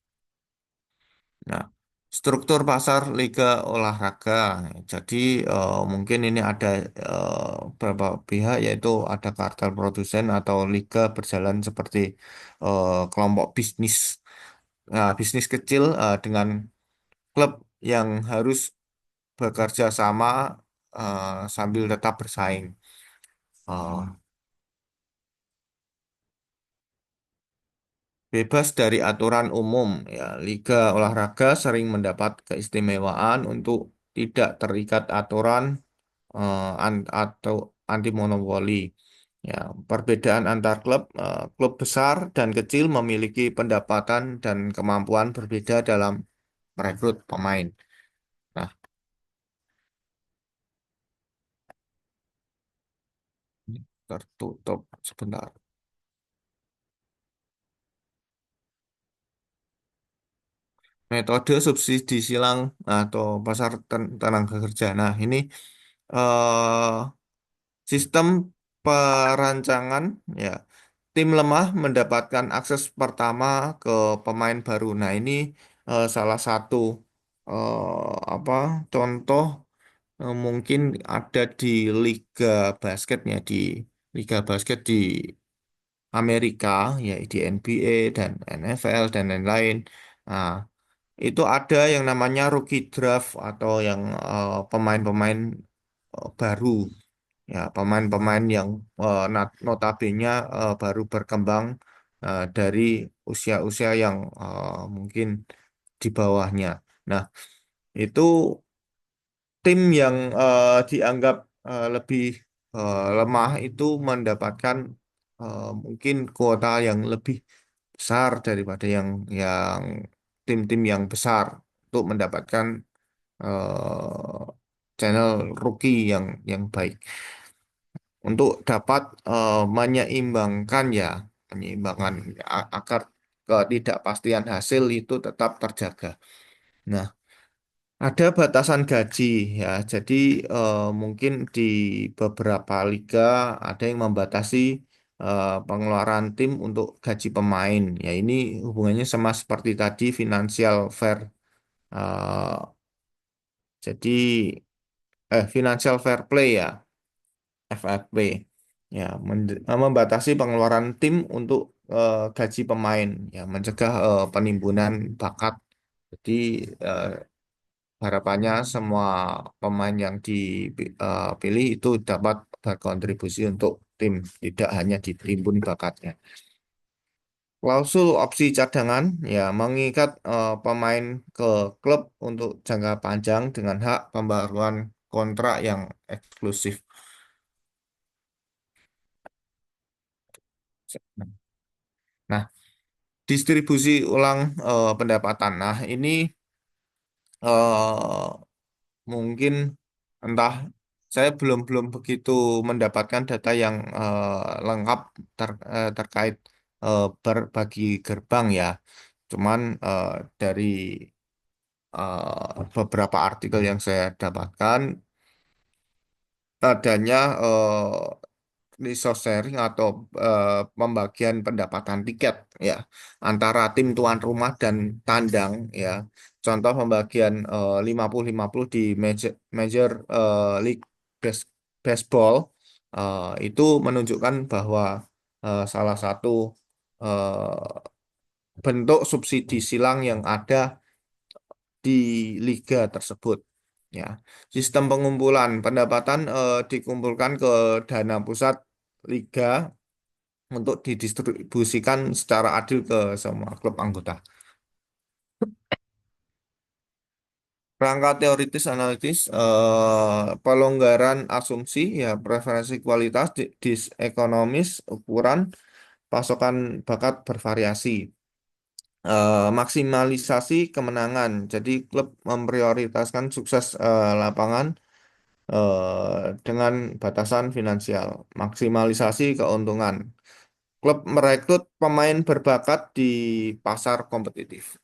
Nah, struktur pasar liga olahraga. Jadi mungkin ini ada beberapa pihak yaitu ada kartel produsen atau liga berjalan seperti kelompok bisnis. Nah, bisnis kecil dengan klub yang harus bekerja sama sambil tetap bersaing. Eh, Bebas dari aturan umum, ya, liga olahraga sering mendapat keistimewaan untuk tidak terikat aturan atau anti monopoli. Ya, perbedaan antar klub, klub besar dan kecil memiliki pendapatan dan kemampuan berbeda dalam merekrut pemain. Nah, ini tertutup sebentar. Metode subsidi silang atau pasar tenaga kerja. Nah, ini eh, sistem perancangan ya. Tim lemah mendapatkan akses pertama ke pemain baru. Nah, ini salah satu apa contoh mungkin ada di liga basketnya di liga basket di Amerika ya di NBA dan NFL dan lain-lain. Nah, itu ada yang namanya rookie draft atau yang pemain-pemain baru. Ya, pemain-pemain yang notabene baru berkembang dari usia-usia yang mungkin di bawahnya. Nah, itu tim yang dianggap lebih lemah itu mendapatkan mungkin kuota yang lebih besar daripada yang tim-tim yang besar untuk mendapatkan channel rookie yang baik untuk dapat menyeimbangkan agar ketidakpastian hasil itu tetap terjaga. Nah, ada batasan gaji ya. Jadi mungkin di beberapa liga ada yang membatasi pengeluaran tim untuk gaji pemain. Ya, ini hubungannya sama seperti tadi financial fair. eh, jadi financial fair play ya, FFP. Ya, membatasi pengeluaran tim untuk gaji pemain, ya, mencegah penimbunan bakat. Jadi eh, harapannya semua pemain yang dipilih itu dapat berkontribusi untuk tim, tidak hanya ditimbun bakatnya. Klausul opsi cadangan ya mengikat pemain ke klub untuk jangka panjang dengan hak pembaruan kontrak yang eksklusif. Nah, distribusi ulang pendapatan. Nah, ini eh, mungkin entah saya belum belum begitu mendapatkan data yang lengkap terkait berbagi gerbang ya. Cuman dari beberapa artikel yang saya dapatkan adanya resource sharing atau pembagian pendapatan tiket ya antara tim tuan rumah dan tandang ya. Contoh pembagian 50-50 di major league baseball itu menunjukkan bahwa salah satu bentuk subsidi silang yang ada di liga tersebut. Ya, sistem pengumpulan pendapatan dikumpulkan ke dana pusat liga untuk didistribusikan secara adil ke semua klub anggota. Rangka teoritis analitis pelonggaran asumsi ya preferensi kualitas disekonomis ukuran pasokan bakat bervariasi. Maksimalisasi kemenangan. Jadi klub memprioritaskan sukses lapangan dengan batasan finansial. Maksimalisasi keuntungan. Klub merekrut pemain berbakat di pasar kompetitif.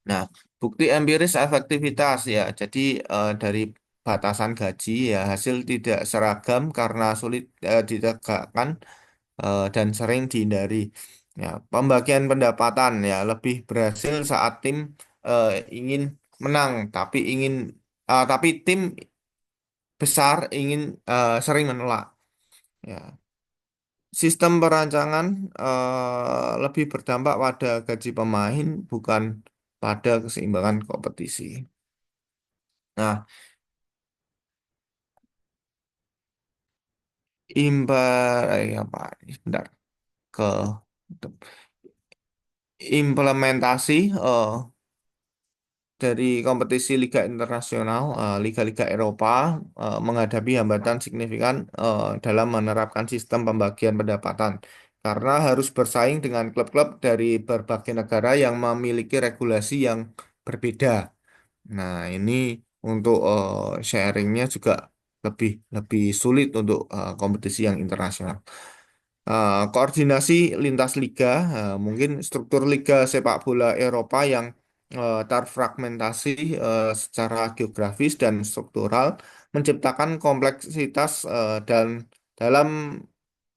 Nah, bukti empiris efektivitas ya. Jadi dari batasan gaji ya hasil tidak seragam karena sulit ditegakkan dan sering dihindari. Ya, pembagian pendapatan ya lebih berhasil saat tim eh, ingin menang, tapi tim besar ingin sering menolak. Ya, sistem perancangan lebih berdampak pada gaji pemain bukan pada keseimbangan kompetisi. Nah, apa? Bentar ke implementasi dari kompetisi Liga Internasional, Liga-Liga Eropa menghadapi hambatan signifikan dalam menerapkan sistem pembagian pendapatan karena harus bersaing dengan klub-klub dari berbagai negara yang memiliki regulasi yang berbeda. Nah, ini untuk sharingnya juga lebih lebih sulit untuk kompetisi yang internasional. Koordinasi lintas liga, mungkin struktur liga sepak bola Eropa yang terfragmentasi secara geografis dan struktural menciptakan kompleksitas dan dalam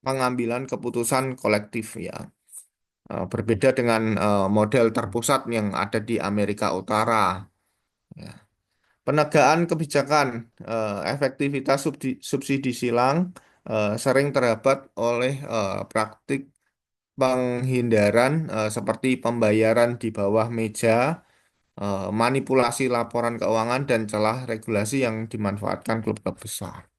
pengambilan keputusan kolektif ya. Berbeda dengan model terpusat yang ada di Amerika Utara. Ya. Penegakan kebijakan, efektivitas subsidi silang sering terhambat oleh praktik penghindaran seperti pembayaran di bawah meja, manipulasi laporan keuangan, dan celah regulasi yang dimanfaatkan klub-klub besar.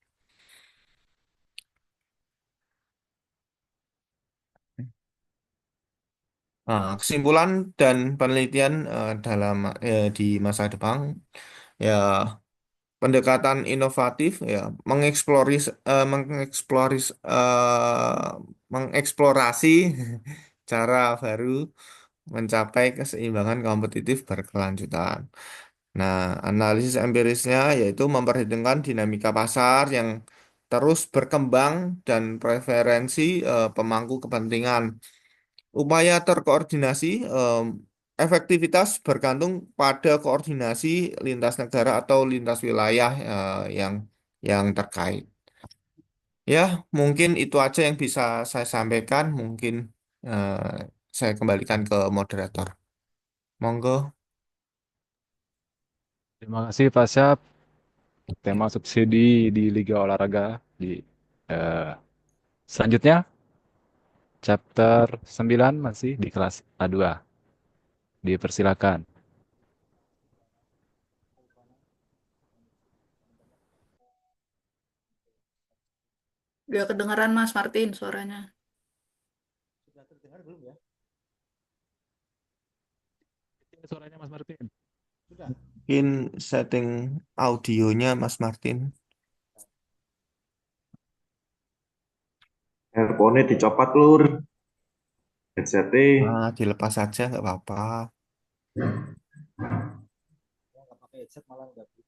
Kesimpulan dan penelitian di masa depan ya pendekatan inovatif ya mengeksplorasi cara baru mencapai keseimbangan kompetitif berkelanjutan. Nah, analisis empirisnya yaitu memperhitungkan dinamika pasar yang terus berkembang dan preferensi pemangku kepentingan. Upaya terkoordinasi, efektivitas bergantung pada koordinasi lintas negara atau lintas wilayah yang terkait. Ya, mungkin itu aja yang bisa saya sampaikan. Mungkin eh, saya kembalikan ke moderator. Monggo. Terima kasih Pak Syaf. Tema subsidi di Liga Olahraga di eh, selanjutnya chapter 9 masih di kelas A2. Dipersilakan. Gak kedengeran Mas Martin suaranya. Sudah terdengar belum ya? Suaranya Mas Martin. Sudah. Mungkin setting audionya Mas Martin. Earphone dicopot lur. Headsetnya. Dilepas saja nggak apa-apa. Ya, nggak pakai headset malah nggak bisa.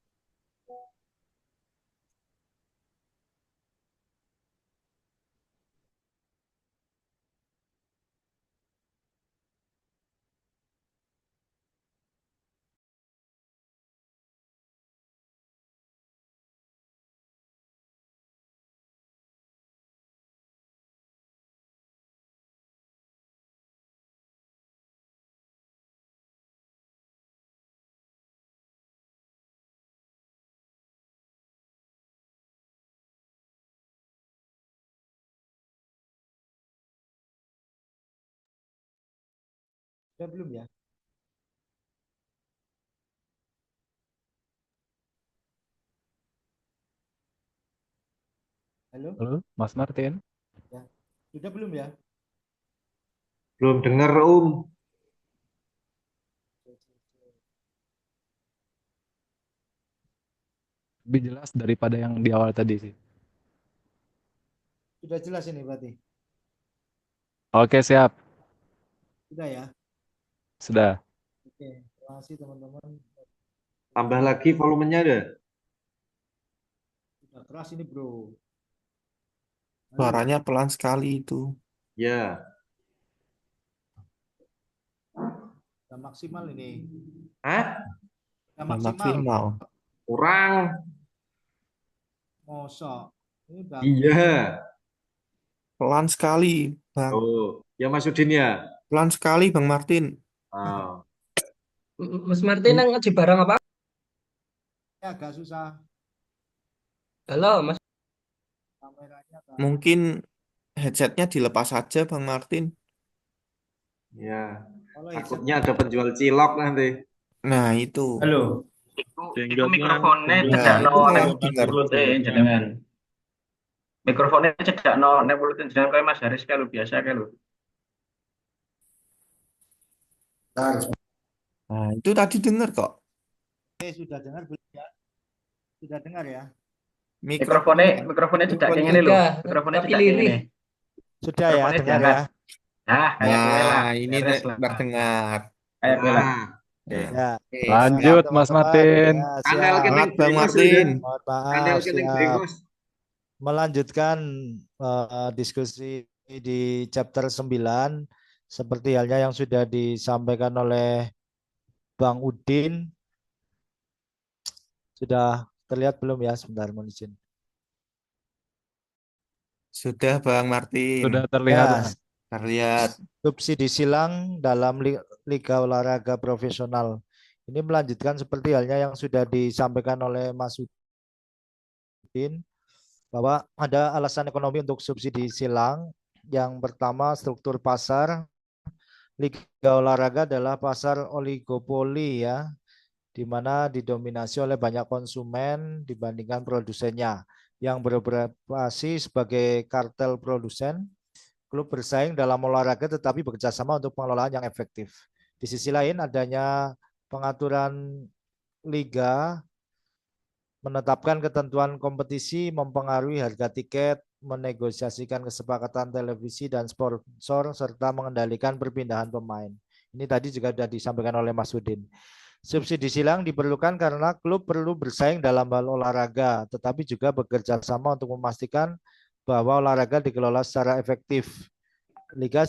Sudah belum ya? Halo? Halo, Mas Martin. Ya. Sudah belum ya? Belum dengar Lebih jelas daripada yang di awal tadi sih. Sudah jelas ini berarti. Oke, siap. Sudah ya? Sudah. Oke, terima kasih teman-teman. Tambah lagi volumenya ada. Sudah keras ini bro. Halo? Suaranya pelan sekali itu. Ya. Sudah maksimal ini. Hah? Sudah Yang maksimal. maksimal. Kurang. Mosok. Ini udah Iya. Pelan sekali, Bang. Oh, ya Mas Udin ya. Pelan sekali, Bang Martin. Oh. Mas Martin yang ngaji barang apa? agak susah. Halo, Mas. Kameranya agak Mungkin headsetnya dilepas saja, Bang Martin. Ya. kalau Takutnya ada penjual cilok nanti. Nah, itu. Halo, itu mikrofonnya Nah, cedak itu no malah nek dengar. mulute jenengan. Mikrofonnya cedak no nek mulute jenengan kayak Mas Haris kalau biasa kalau. Nah, itu tadi dengar kok. sudah dengar belum ya? Sudah dengar ya? Mikrofonnya cedak kayak gini loh. Udah, Mikrofonnya tapi cedak kayak lirih. gini. Sudah ya, Mikrofonnya dengar diangkat. ya. Nah, kayak gue lah. Nah, ini Beres lah. terdengar. Kayak gue lah. Nah, Oke. Ya. Oke, Lanjut, Siap, Mas teman-teman. Martin. Ya, Kanel siap. kening Semangat, Bang brengos Martin. sudah. Mohon Kanel maaf, kening siap. brengos. Melanjutkan diskusi di chapter 9 seperti halnya yang sudah disampaikan oleh Bang Udin. Sudah terlihat belum ya? Sebentar, mohon izin. Sudah, Bang Martin. Sudah terlihat, Ya, Bang. Terlihat. subsidi silang dalam Liga Olahraga Profesional. Ini melanjutkan seperti halnya yang sudah disampaikan oleh Mas Udin, bahwa ada alasan ekonomi untuk subsidi silang. Yang pertama, struktur pasar. Liga olahraga adalah pasar oligopoli ya, di mana didominasi oleh banyak konsumen dibandingkan produsennya yang beroperasi sebagai kartel produsen. Klub bersaing dalam olahraga tetapi bekerjasama untuk pengelolaan yang efektif. Di sisi lain, adanya pengaturan liga, menetapkan ketentuan kompetisi, mempengaruhi harga tiket, menegosiasikan kesepakatan televisi dan sponsor, serta mengendalikan perpindahan pemain. Ini tadi juga sudah disampaikan oleh Mas Udin. Subsidi silang diperlukan karena klub perlu bersaing dalam hal olahraga, tetapi juga bekerja sama untuk memastikan bahwa olahraga dikelola secara efektif. Liga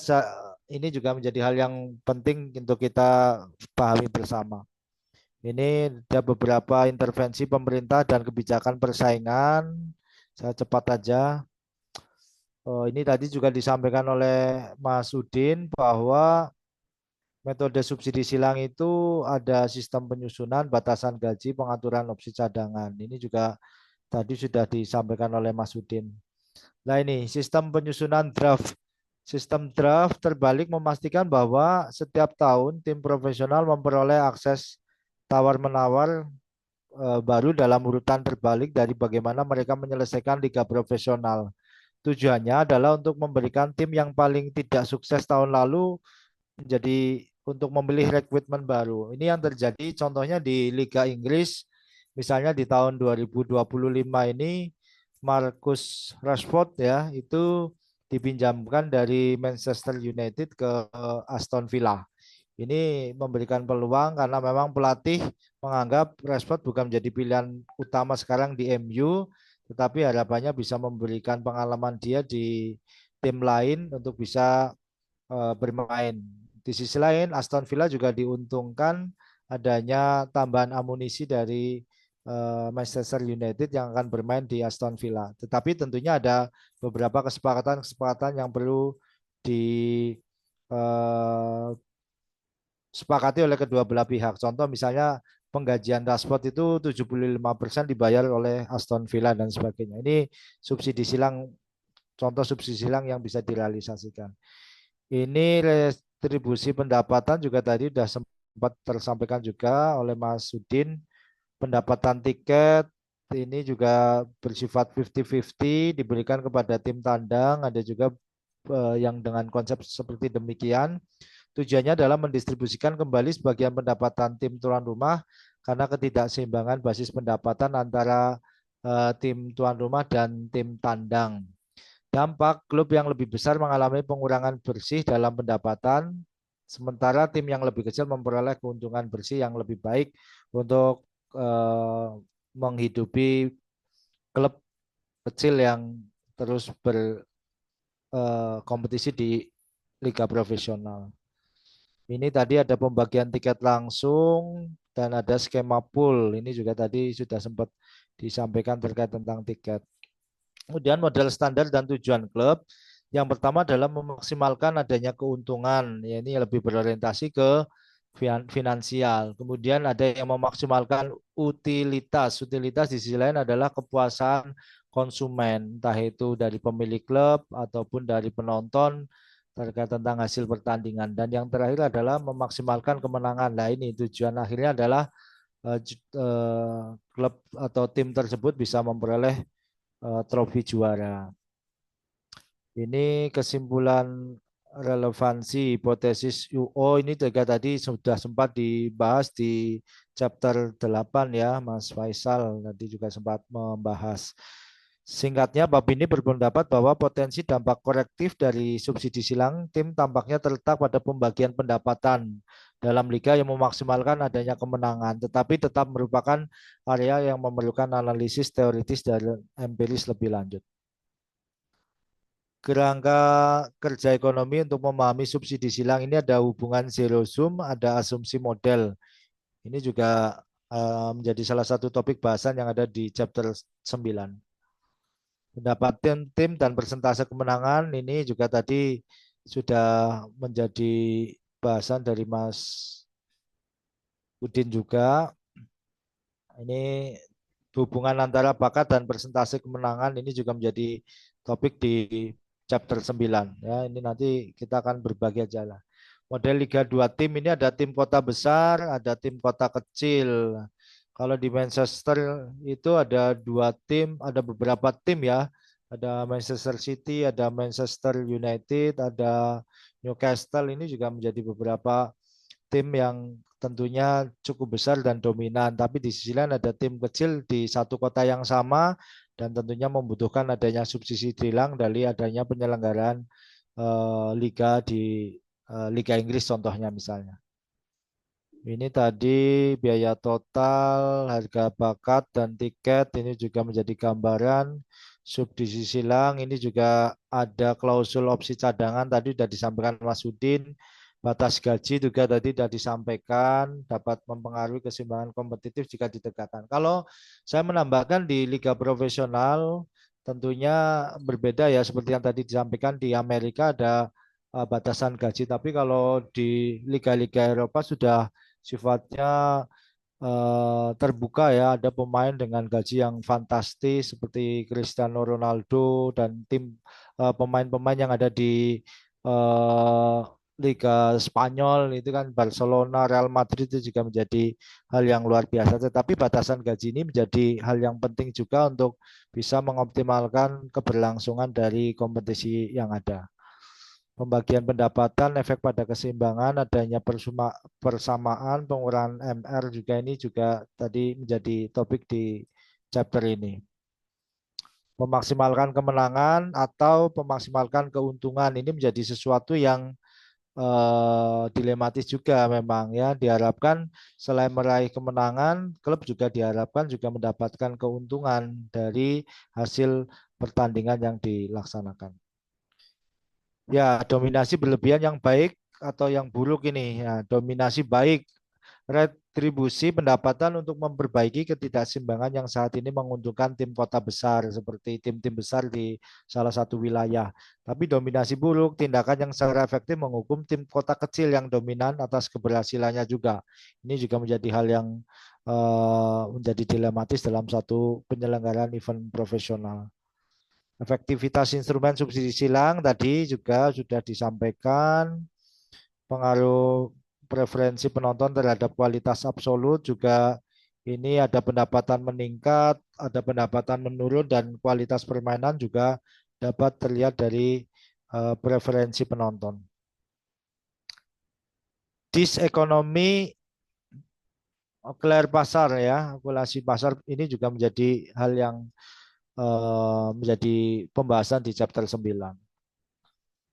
ini juga menjadi hal yang penting untuk kita pahami bersama. Ini ada beberapa intervensi pemerintah dan kebijakan persaingan. Saya cepat aja. Ini tadi juga disampaikan oleh Mas Udin bahwa metode subsidi silang itu ada sistem penyusunan, batasan gaji, pengaturan opsi cadangan. Ini juga tadi sudah disampaikan oleh Mas Udin. Nah ini sistem penyusunan draft. Sistem draft terbalik memastikan bahwa setiap tahun tim profesional memperoleh akses tawar-menawar baru dalam urutan terbalik dari bagaimana mereka menyelesaikan liga profesional. Tujuannya adalah untuk memberikan tim yang paling tidak sukses tahun lalu menjadi untuk memilih rekrutmen baru. Ini yang terjadi contohnya di Liga Inggris, misalnya di tahun 2025 ini Marcus Rashford ya itu dipinjamkan dari Manchester United ke Aston Villa. Ini memberikan peluang karena memang pelatih menganggap Rashford bukan menjadi pilihan utama sekarang di MU, tetapi harapannya bisa memberikan pengalaman dia di tim lain untuk bisa bermain. Di sisi lain, Aston Villa juga diuntungkan adanya tambahan amunisi dari Manchester United yang akan bermain di Aston Villa. Tetapi tentunya ada beberapa kesepakatan yang perlu disepakati oleh kedua belah pihak. Contoh misalnya penggajian Rashford itu 75% dibayar oleh Aston Villa dan sebagainya. Ini subsidi silang, contoh subsidi silang yang bisa direalisasikan. Ini retribusi pendapatan juga tadi sudah sempat tersampaikan juga oleh Mas Udin. Pendapatan tiket ini juga bersifat 50-50 diberikan kepada tim tandang. Ada juga yang dengan konsep seperti demikian. Tujuannya adalah mendistribusikan kembali sebagian pendapatan tim tuan rumah karena ketidakseimbangan basis pendapatan antara tim tuan rumah dan tim tandang. Dampak klub yang lebih besar mengalami pengurangan bersih dalam pendapatan, sementara tim yang lebih kecil memperoleh keuntungan bersih yang lebih baik untuk menghidupi klub kecil yang terus berkompetisi di liga profesional. Ini tadi ada pembagian tiket langsung dan ada skema pool. Ini juga tadi sudah sempat disampaikan terkait tentang tiket. Kemudian model standar dan tujuan klub. Yang pertama adalah memaksimalkan adanya keuntungan. Ya, ini lebih berorientasi ke finansial. Kemudian ada yang memaksimalkan utilitas. Utilitas di sisi lain adalah kepuasan konsumen, entah itu dari pemilik klub ataupun dari penonton terkait tentang hasil pertandingan. Dan yang terakhir adalah memaksimalkan kemenangan. Nah ini tujuan akhirnya adalah klub atau tim tersebut bisa memperoleh trofi juara. Ini kesimpulan relevansi hipotesis UO ini juga tadi sudah sempat dibahas di chapter 8 ya, Mas Faisal tadi juga sempat membahas. Singkatnya, bab ini berpendapat bahwa potensi dampak korektif dari subsidi silang tim tampaknya terletak pada pembagian pendapatan dalam liga yang memaksimalkan adanya kemenangan, tetapi tetap merupakan area yang memerlukan analisis teoritis dan empiris lebih lanjut. Kerangka kerja ekonomi untuk memahami subsidi silang ini ada hubungan zero sum, ada asumsi model. Ini juga menjadi salah satu topik bahasan yang ada di chapter 9. Pendapatan tim dan persentase kemenangan ini juga tadi sudah menjadi bahasan dari Mas Udin juga. Ini hubungan antara bakat dan persentase kemenangan ini juga menjadi topik di chapter 9 ya. Ini nanti kita akan berbagi aja lah. Model Liga 2 tim ini ada tim kota besar, ada tim kota kecil. Kalau di Manchester itu ada 2 tim, ada beberapa tim ya. Ada Manchester City, ada Manchester United, ada Newcastle. Ini juga menjadi beberapa tim yang tentunya cukup besar dan dominan. Tapi di sisi lain ada tim kecil di satu kota yang sama dan tentunya membutuhkan adanya subsidi silang dari adanya penyelenggaraan liga di Liga Inggris contohnya misalnya. Ini tadi biaya total, harga bakat dan tiket ini juga menjadi gambaran. Subsidi silang ini juga ada klausul opsi cadangan tadi sudah disampaikan Mas Udin. Batas gaji juga tadi sudah disampaikan dapat mempengaruhi keseimbangan kompetitif jika ditegakkan. Kalau saya menambahkan di liga profesional tentunya berbeda ya seperti yang tadi disampaikan di Amerika ada batasan gaji, tapi kalau di liga-liga Eropa sudah sifatnya terbuka ya. Ada pemain dengan gaji yang fantastis seperti Cristiano Ronaldo dan tim pemain-pemain yang ada di eh, Liga Spanyol itu kan Barcelona, Real Madrid itu juga menjadi hal yang luar biasa. Tetapi batasan gaji ini menjadi hal yang penting juga untuk bisa mengoptimalkan keberlangsungan dari kompetisi yang ada. Pembagian pendapatan, efek pada keseimbangan, adanya persamaan, pengurangan MR juga ini juga tadi menjadi topik di chapter ini. Memaksimalkan kemenangan atau memaksimalkan keuntungan ini menjadi sesuatu yang dilematis juga memang ya. Diharapkan selain meraih kemenangan, klub juga diharapkan juga mendapatkan keuntungan dari hasil pertandingan yang dilaksanakan. Ya, dominasi berlebihan yang baik atau yang buruk ini. Ya, dominasi baik, retribusi pendapatan untuk memperbaiki ketidakseimbangan yang saat ini menguntungkan tim kota besar seperti tim-tim besar di salah satu wilayah. Tapi dominasi buruk, tindakan yang secara efektif menghukum tim kota kecil yang dominan atas keberhasilannya juga. Ini juga menjadi hal yang menjadi dilematis dalam satu penyelenggaraan event profesional. Efektivitas instrumen subsidi silang tadi juga sudah disampaikan. Pengaruh preferensi penonton terhadap kualitas absolut juga ini ada pendapatan meningkat, ada pendapatan menurun, dan kualitas permainan juga dapat terlihat dari preferensi penonton. Disekonomi clear pasar ya, akumulasi pasar ini juga menjadi hal yang menjadi pembahasan di chapter 9.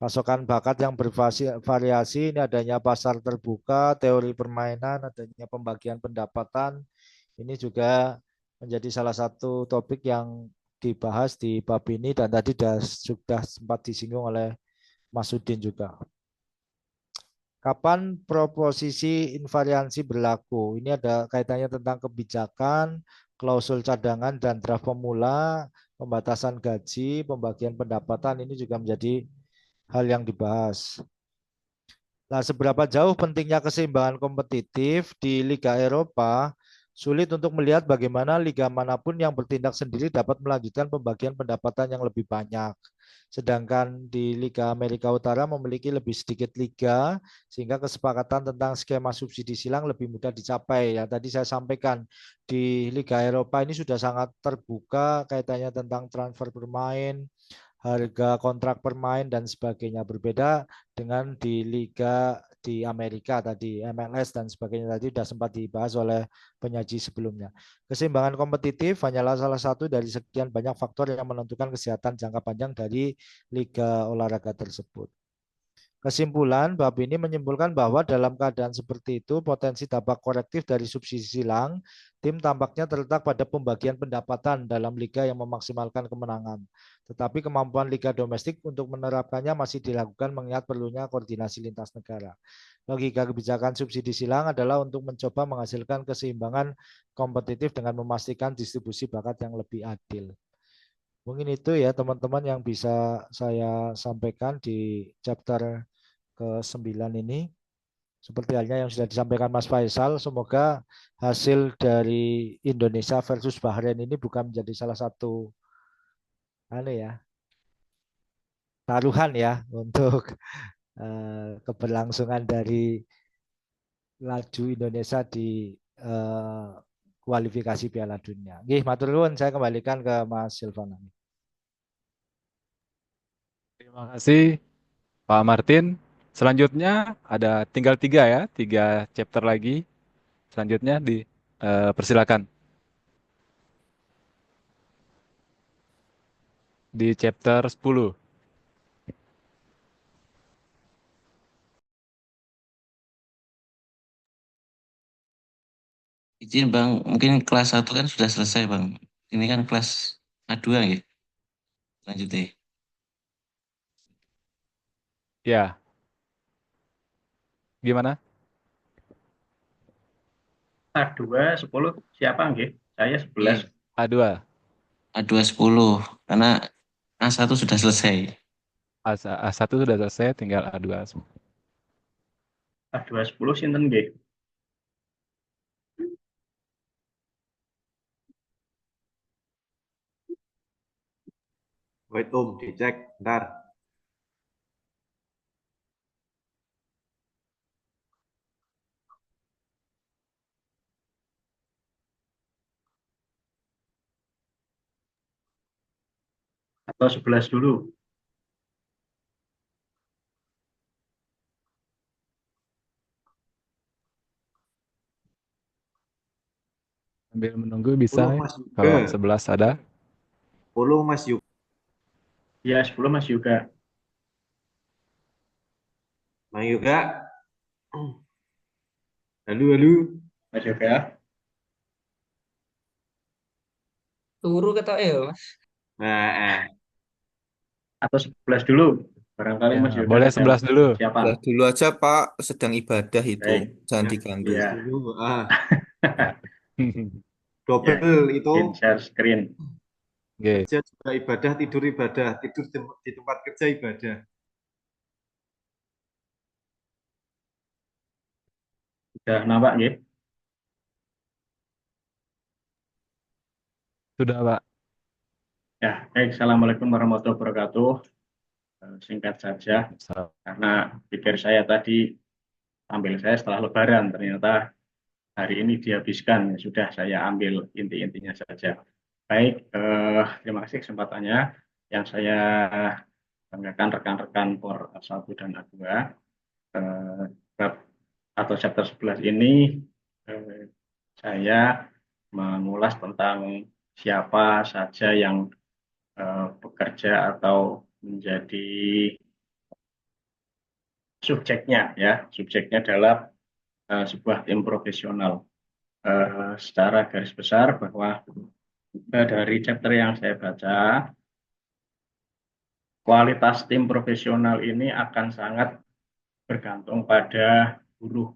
Pasokan bakat yang bervariasi, ini adanya pasar terbuka, teori permainan, adanya pembagian pendapatan, ini juga menjadi salah satu topik yang dibahas di bab ini dan tadi sudah sempat disinggung oleh Mas Udin juga. Kapan proposisi invariansi berlaku? Ini ada kaitannya tentang kebijakan, klausul cadangan dan draft pemula, pembatasan gaji, pembagian pendapatan, ini juga menjadi hal yang dibahas. Nah, seberapa jauh pentingnya keseimbangan kompetitif di Liga Eropa? Sulit untuk melihat bagaimana liga manapun yang bertindak sendiri dapat melanjutkan pembagian pendapatan yang lebih banyak. Sedangkan di Liga Amerika Utara memiliki lebih sedikit liga, sehingga kesepakatan tentang skema subsidi silang lebih mudah dicapai. Ya, tadi saya sampaikan di Liga Eropa ini sudah sangat terbuka kaitannya tentang transfer bermain, harga kontrak permain dan sebagainya. Berbeda dengan di liga di Amerika tadi, MLS dan sebagainya tadi sudah sempat dibahas oleh penyaji sebelumnya. Keseimbangan kompetitif hanyalah salah satu dari sekian banyak faktor yang menentukan kesehatan jangka panjang dari liga olahraga tersebut. Kesimpulan, bab ini menyimpulkan bahwa dalam keadaan seperti itu, potensi dampak korektif dari subsidi silang, tim tampaknya terletak pada pembagian pendapatan dalam liga yang memaksimalkan kemenangan. Tetapi kemampuan liga domestik untuk menerapkannya masih dilakukan mengingat perlunya koordinasi lintas negara. Logika kebijakan subsidi silang adalah untuk mencoba menghasilkan keseimbangan kompetitif dengan memastikan distribusi bakat yang lebih adil. Mungkin itu ya teman-teman yang bisa saya sampaikan di chapter ke-9 ini. Seperti halnya yang sudah disampaikan Mas Faisal, semoga hasil dari Indonesia versus Bahrain ini bukan menjadi salah satu taruhan ya untuk keberlangsungan dari laju Indonesia di kualifikasi Piala Dunia. Nggih, matur nuwun, saya kembalikan ke Mas Silvana. Terima kasih Pak Martin. Selanjutnya ada tinggal 3 ya, 3 chapter lagi. Selanjutnya persilakan di chapter 10. Izin Bang, mungkin kelas 1 kan sudah selesai Bang. Ini kan kelas A2 ya, lanjutnya. Ya, gimana? A2 10 siapa nggih? Saya 11. Iya, A2. A2 10, karena A1 sudah selesai. A1 sudah selesai, tinggal A2. A2 10 sinten nggih? Wait, dicek, ntar. Atau 11 dulu? Sambil menunggu bisa 10 ya, Mas kalau Yuga. 11 ada. 10 Mas Yuga. Ya, 10 Mas Yuga. Mas Yuga. Halo, halo. Mas Yuga. Turu kata Mas. Nah, Atau 11 dulu? Barangkali Ya, Mas Yuga boleh sedang 11 dulu. persiapan. Udah dulu aja Pak, sedang ibadah itu, Baik. jangan ya, diganggu. Iya. dulu. Ya. Ya, Double itu izin share screen. Oke, kerja juga ibadah, tidur ibadah, tidur di tempat kerja ibadah. Sudah nampak nggih? sudah Pak. Ya, baik. Assalamualaikum warahmatullahi wabarakatuh. Singkat saja, karena pikir saya tadi tampil saya setelah Lebaran, ternyata hari ini dihabiskan. Sudah saya ambil inti-intinya saja. Baik, terima kasih kesempatannya. Yang saya banggakan rekan-rekan POR A1 dan A2, bab atau chapter 11 ini eh, saya mengulas tentang siapa saja yang bekerja atau menjadi subjeknya dalam sebuah tim profesional. Secara garis besar bahwa dari chapter yang saya baca, kualitas tim profesional ini akan sangat bergantung pada buruh.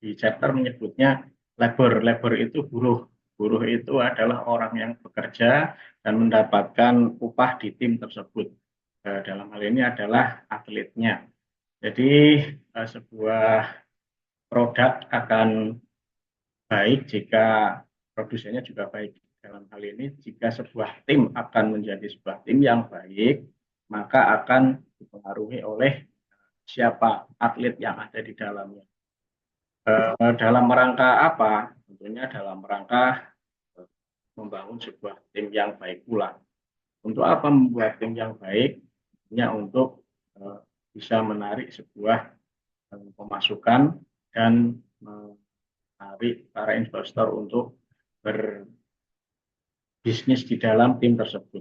Di chapter menyebutnya labor. Labor itu buruh. Buruh itu adalah orang yang bekerja dan mendapatkan upah di tim tersebut. Dalam hal ini adalah atletnya. Jadi sebuah produk akan baik jika produsennya juga baik. Dalam hal ini, jika sebuah tim akan menjadi sebuah tim yang baik, maka akan dipengaruhi oleh siapa atlet yang ada di dalamnya. Dalam rangka apa? Tentunya dalam rangka membangun sebuah tim yang baik pula. Untuk apa membuat tim yang baik? Tentunya untuk bisa menarik sebuah pemasukan dan menarik para investor untuk berbisnis di dalam tim tersebut.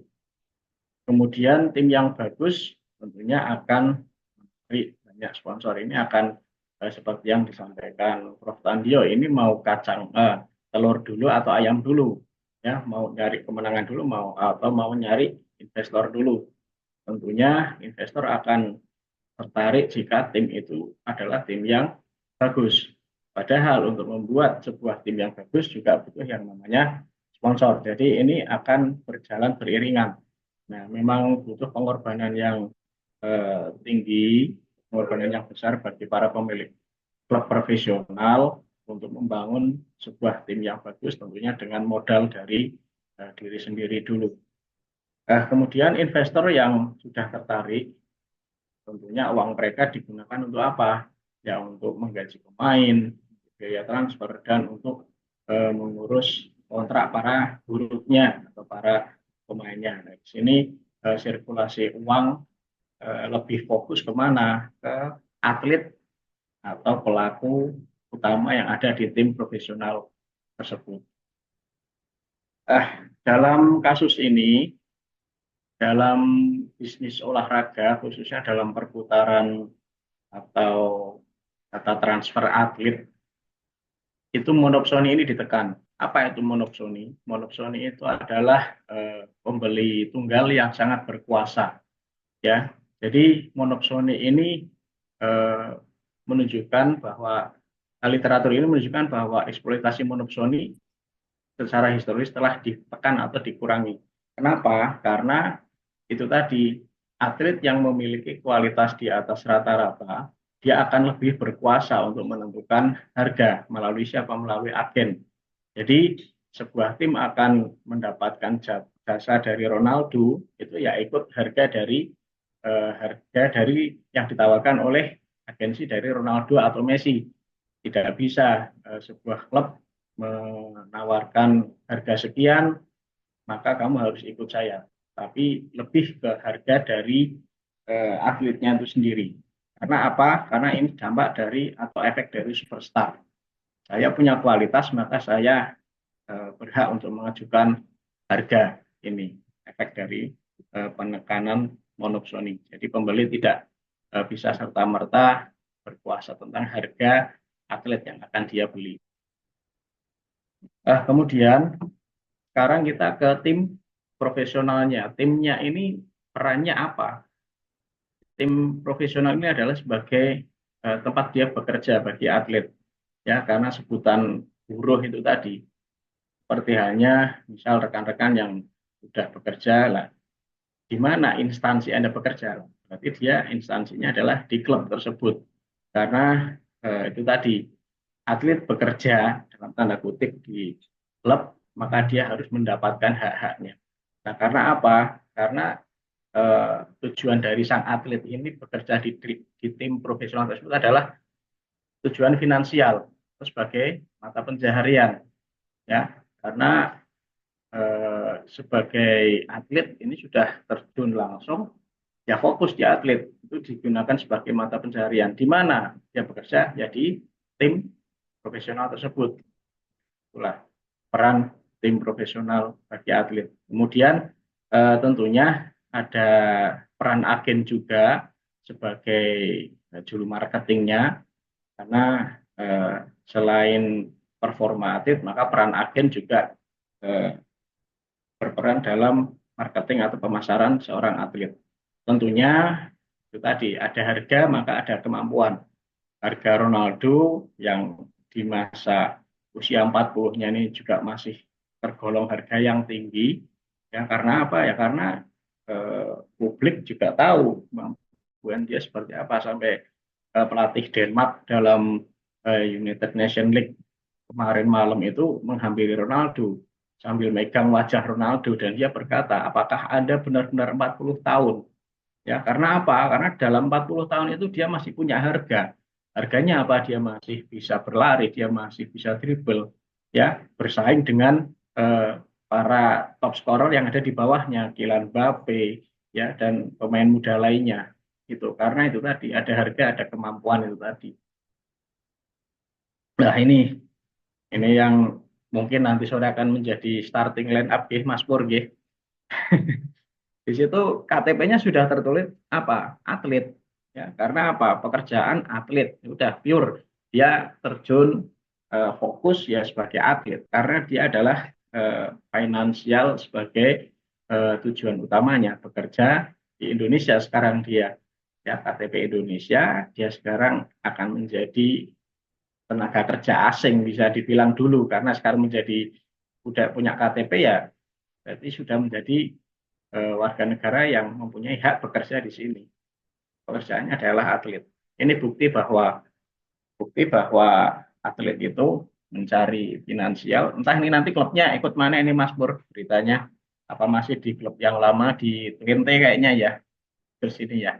Kemudian tim yang bagus tentunya akan menarik banyak sponsor. Ini akan seperti yang disampaikan Prof. Tandio, ini mau telur dulu atau ayam dulu, ya mau nyari kemenangan dulu atau mau nyari investor dulu. Tentunya investor akan tertarik jika tim itu adalah tim yang bagus. Padahal untuk membuat sebuah tim yang bagus juga butuh yang namanya sponsor. Jadi ini akan berjalan beriringan. Nah, memang butuh pengorbanan yang tinggi, pengorbanan yang besar bagi para pemilik klub profesional untuk membangun sebuah tim yang bagus, tentunya dengan modal dari diri sendiri dulu. Kemudian investor yang sudah tertarik, tentunya uang mereka digunakan untuk apa? Ya untuk menggaji pemain, biaya transfer, dan untuk mengurus kontrak para buruhnya atau para pemainnya. Nah, di sini sirkulasi uang lebih fokus kemana? Ke atlet atau pelaku utama yang ada di tim profesional tersebut. Dalam kasus ini, dalam bisnis olahraga, khususnya dalam perputaran atau data transfer atlet, itu monopsoni ini ditekan. Apa itu monopsoni? Monopsoni itu adalah pembeli tunggal yang sangat berkuasa, ya. Jadi monopsoni ini eh, menunjukkan bahwa literatur ini menunjukkan bahwa eksploitasi monopsoni secara historis telah ditekan atau dikurangi. Kenapa? Karena itu tadi, atlet yang memiliki kualitas di atas rata-rata, dia akan lebih berkuasa untuk menentukan harga melalui siapa? Melalui agen. Jadi sebuah tim akan mendapatkan jasa dari Ronaldo itu ya ikut harga dari yang ditawarkan oleh agensi dari Ronaldo atau Messi. Tidak bisa sebuah klub menawarkan harga sekian, maka kamu harus ikut saya. Tapi lebih ke harga dari atletnya itu sendiri. Karena apa? Karena ini dampak dari atau efek dari superstar. Saya punya kualitas, maka saya berhak untuk mengajukan harga ini. Efek dari penekanan monopsoni. Jadi pembeli tidak bisa serta-merta berkuasa tentang harga atlet yang akan dia beli. Kemudian sekarang kita ke tim profesionalnya. Timnya ini perannya apa? Tim profesional ini adalah sebagai tempat dia bekerja bagi atlet, ya, karena sebutan buruh itu tadi. Seperti halnya misal rekan-rekan yang sudah bekerja lah, di mana instansi Anda bekerja, berarti dia instansinya adalah di klub tersebut. Karena itu tadi, atlet bekerja dalam tanda kutip di klub, maka dia harus mendapatkan hak-haknya. Nah, karena apa? Karena tujuan dari sang atlet ini bekerja di tim profesional tersebut adalah tujuan finansial sebagai mata pencaharian, ya. Karena sebagai atlet ini sudah terjun langsung, ya fokus di atlet itu digunakan sebagai mata pencaharian. Di mana dia bekerja? Ya di tim profesional tersebut. Itulah peran tim profesional bagi atlet. Kemudian tentunya ada peran agen juga sebagai juru marketingnya, karena selain performa atlet, maka peran agen juga berperan dalam marketing atau pemasaran seorang atlet. Tentunya itu tadi, ada harga maka ada kemampuan. Harga Ronaldo yang di masa usia 40-nya ini juga masih tergolong harga yang tinggi, ya, karena apa? Ya karena publik juga tahu kemampuan dia seperti apa. Sampai pelatih Denmark dalam United Nations League kemarin malam itu menghampiri Ronaldo sambil megang wajah Ronaldo, dan dia berkata, apakah Anda benar-benar 40 tahun? Ya, karena apa? Karena dalam 40 tahun itu dia masih punya harga. Harganya apa? Dia masih bisa berlari, dia masih bisa dribble, ya, bersaing dengan para top scorer yang ada di bawahnya, Kylian Mbappe, ya, dan pemain muda lainnya. Itu karena itu tadi ada harga, ada kemampuan itu tadi. Nah, ini yang mungkin nanti sore akan menjadi starting line up Mas Pur. Di situ KTP-nya sudah tertulis apa? Atlet. Ya, karena apa? Pekerjaan atlet. Sudah pure. Dia terjun fokus ya sebagai atlet. Karena dia adalah finansial sebagai tujuan utamanya. Bekerja di Indonesia sekarang dia. Ya, KTP Indonesia, dia sekarang akan menjadi tenaga kerja asing, bisa dibilang dulu, karena sekarang udah punya KTP, ya berarti sudah menjadi warga negara yang mempunyai hak bekerja di sini. Pekerjaannya adalah atlet. Ini bukti bahwa atlet itu mencari finansial. Entah ini nanti klubnya ikut mana ini Mas Pur, beritanya apa masih di klub yang lama di Twente kayaknya ya, terus ini ya.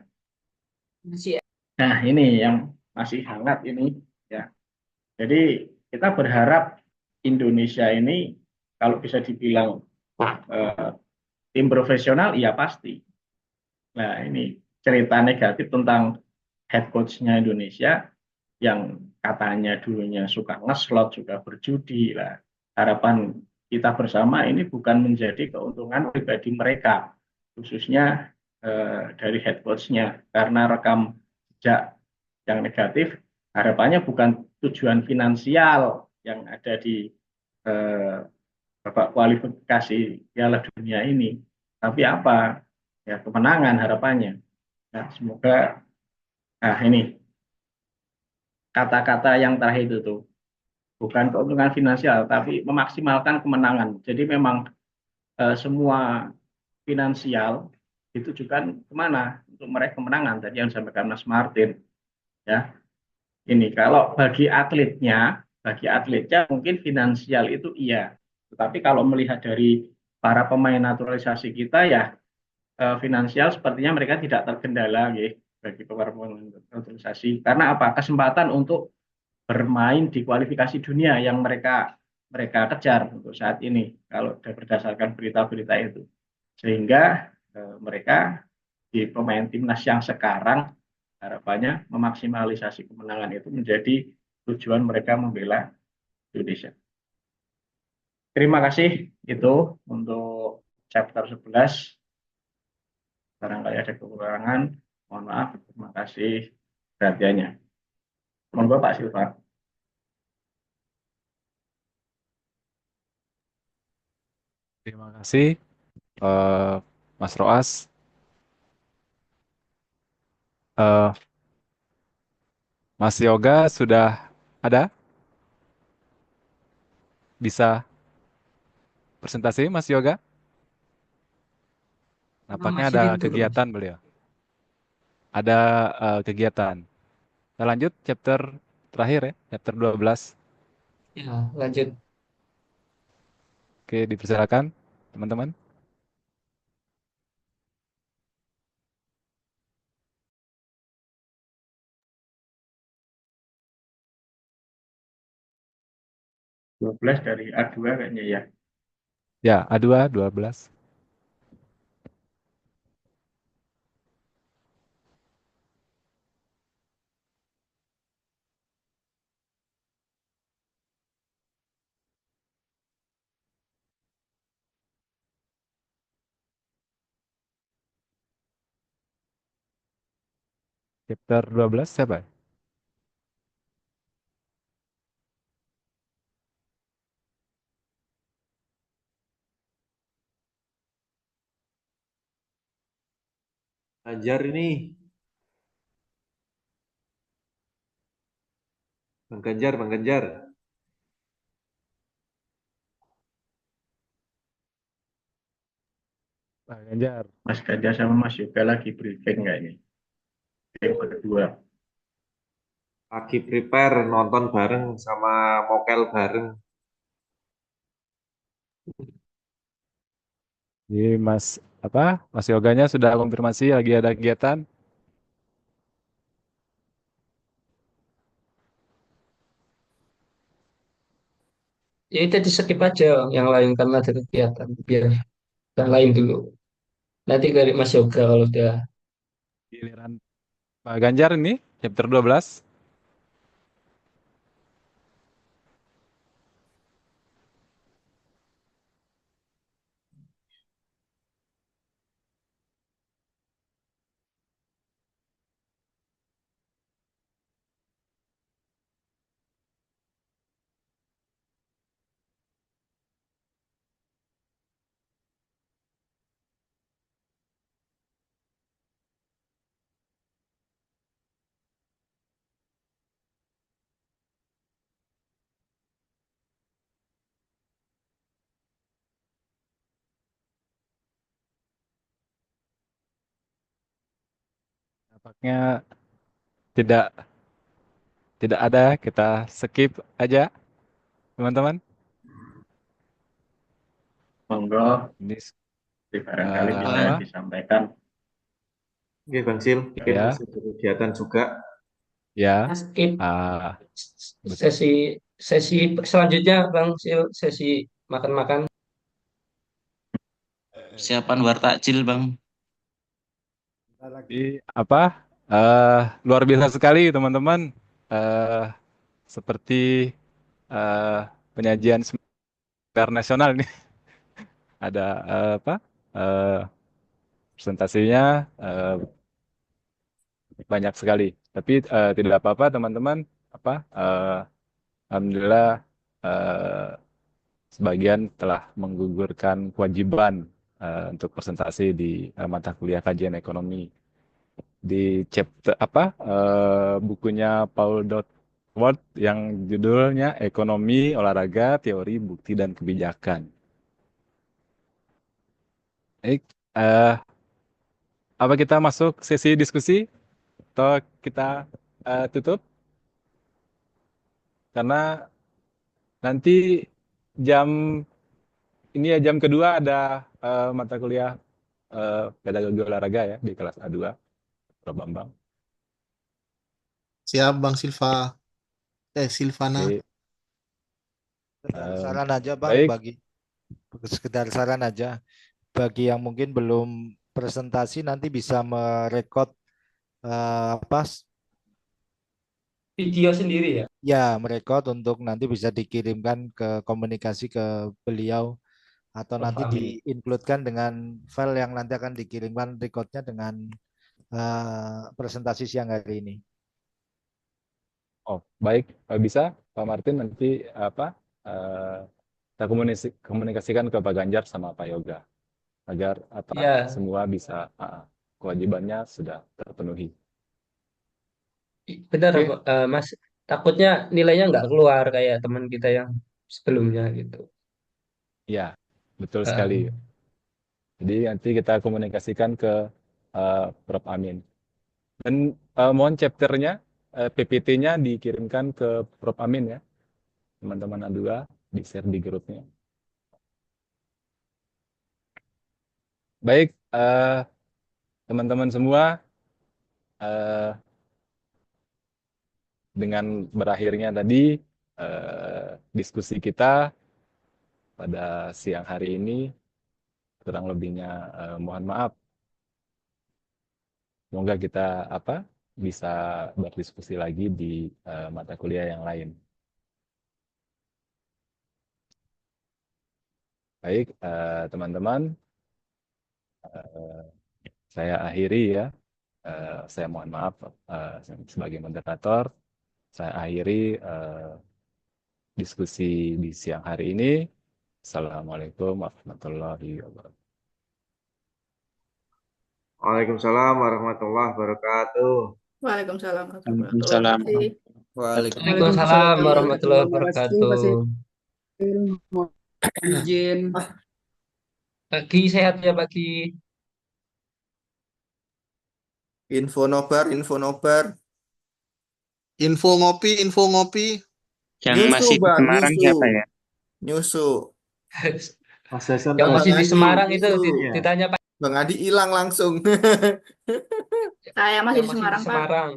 Nah, ini yang masih hangat ini ya. Jadi kita berharap Indonesia ini kalau bisa dibilang tim profesional, iya pasti. Nah, ini cerita negatif tentang head coach-nya Indonesia yang katanya dulunya suka ngeslot, juga berjudi. Lah, harapan kita bersama ini bukan menjadi keuntungan pribadi mereka, khususnya dari head coach-nya, karena rekam jejak yang negatif. Harapannya bukan tujuan finansial yang ada di eh, babak kualifikasi Piala Dunia ini. Tapi apa? Ya kemenangan harapannya. Nah, semoga ini kata-kata yang terakhir itu tuh bukan keuntungan finansial tapi memaksimalkan kemenangan. Jadi memang semua finansial itu juga kemana untuk meraih kemenangan tadi yang disampaikan Mas Martin ya. Ini kalau bagi atletnya mungkin finansial itu iya, tetapi kalau melihat dari para pemain naturalisasi kita ya finansial sepertinya mereka tidak terkendala ya bagi para pemain naturalisasi karena apa kesempatan untuk bermain di kualifikasi dunia yang mereka mereka kejar untuk saat ini kalau berdasarkan berita-berita itu sehingga mereka di pemain timnas yang sekarang harapannya memaksimalisasi kemenangan itu menjadi tujuan mereka membela Indonesia. Terima kasih itu untuk chapter 11. Barangkali ada kekurangan, mohon maaf. Terima kasih perhatiannya. Monggo Pak Silva. Terima kasih, Mas Roas. Eh, Mas Yoga sudah ada? Bisa presentasi, Mas Yoga? Nampaknya Masih ada tidur, Mas. kegiatan beliau. Ada kegiatan. Kita lanjut chapter terakhir ya, chapter 12. Ya, lanjut. Oke, dipersilakan teman-teman. -12 dari A2 kayaknya ya. Ya, A2, 12. Chapter 12 siapa? Ganjar ini, Bang Ganjar, Bang Ganjar. Pak Ganjar. Mas Ganjar sama Mas Yoga lagi briefing kayaknya. Yang kedua. Lagi prepare nonton bareng sama mokel bareng. Jadi Mas Yoganya sudah konfirmasi lagi ada kegiatan. Ya itu di skip aja yang lain karena ada kegiatan. Biar yang lain dulu. Nanti dari Mas Yoga kalau udah. Giliran Pak Ganjar ini chapter 12. Nampaknya tidak tidak ada, kita skip aja, teman-teman. Monggo, Ini barangkali bisa apa? disampaikan. Oke, Bang Sil, mungkin Ya, masih ada kegiatan juga. ya. Skip Ah, sesi sesi selanjutnya Bang Sil, sesi makan-makan. Siapan war takjil, Bang. Jadi luar biasa sekali teman-teman. Eh, Seperti eh, penyajian seminar nasional nih. Ada eh, presentasinya banyak sekali. Tapi tidak apa-apa teman-teman. Alhamdulillah eh, sebagian telah menggugurkan kewajiban untuk presentasi di mata kuliah kajian ekonomi di chapter bukunya Paul Dotworth yang judulnya Ekonomi, Olahraga, Teori, Bukti dan Kebijakan. Baik, apa kita masuk sesi diskusi atau kita tutup? Karena nanti jam ini ya jam kedua ada mata kuliah pedagogi olahraga ya di kelas A2, Prof. Bambang. Siap Bang Silvana. Oke, Sekedar saran aja Bang, baik. sekedar saran aja bagi yang mungkin belum presentasi nanti bisa merekod apa Video sendiri ya. ya merekod untuk nanti bisa dikirimkan ke komunikasi ke beliau atau Prof. nanti Amin. di-include-kan dengan file yang nanti akan dikirimkan recordnya dengan presentasi siang hari ini. Oh, baik, bisa Pak Martin nanti kita komunikasikan ke Pak Ganjar sama Pak Yoga agar Ya, semua bisa kewajibannya sudah terpenuhi. benar Oke. Mas. Takutnya nilainya nggak keluar kayak teman kita yang sebelumnya gitu. Ya, betul sekali. Jadi nanti kita komunikasikan ke Prof. Amin. Dan mohon chapternya, PPT-nya dikirimkan ke Prof. Amin ya, teman-teman A2, di-share di grupnya. Baik, teman-teman semua, dengan berakhirnya tadi diskusi kita pada siang hari ini, kurang lebihnya mohon maaf. Semoga kita bisa berdiskusi lagi di mata kuliah yang lain. Baik, teman-teman, saya akhiri ya. Saya mohon maaf sebagai moderator. Saya akhiri diskusi di siang hari ini. Assalamualaikum warahmatullahi wabarakatuh. Waalaikumsalam warahmatullahi wabarakatuh. Waalaikumsalam warahmatullahi Waalaikumsalam. wabarakatuh. Waalaikumsalam warahmatullahi wabarakatuh. Mohon izin. Pagi sehat ya pagi. Info nobar. Info ngopi. Yang Nyusu, masih di Bang, Semarang nyusu. siapa ya? Nyusu. Mas Hasan Yang tadi. masih di Bang Adi, Semarang itu nyusu. Iya. ditanya Pak. Bang Adi hilang langsung. Saya masih Yang di masih Semarang, di Pak. Semarang.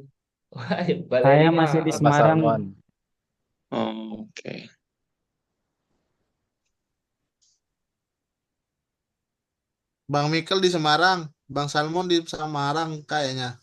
Wah, Saya balerinya masih di Pak Semarang. Salmon. Oh, oke. Bang Mikel di Semarang. Bang Salmon di Semarang kayaknya.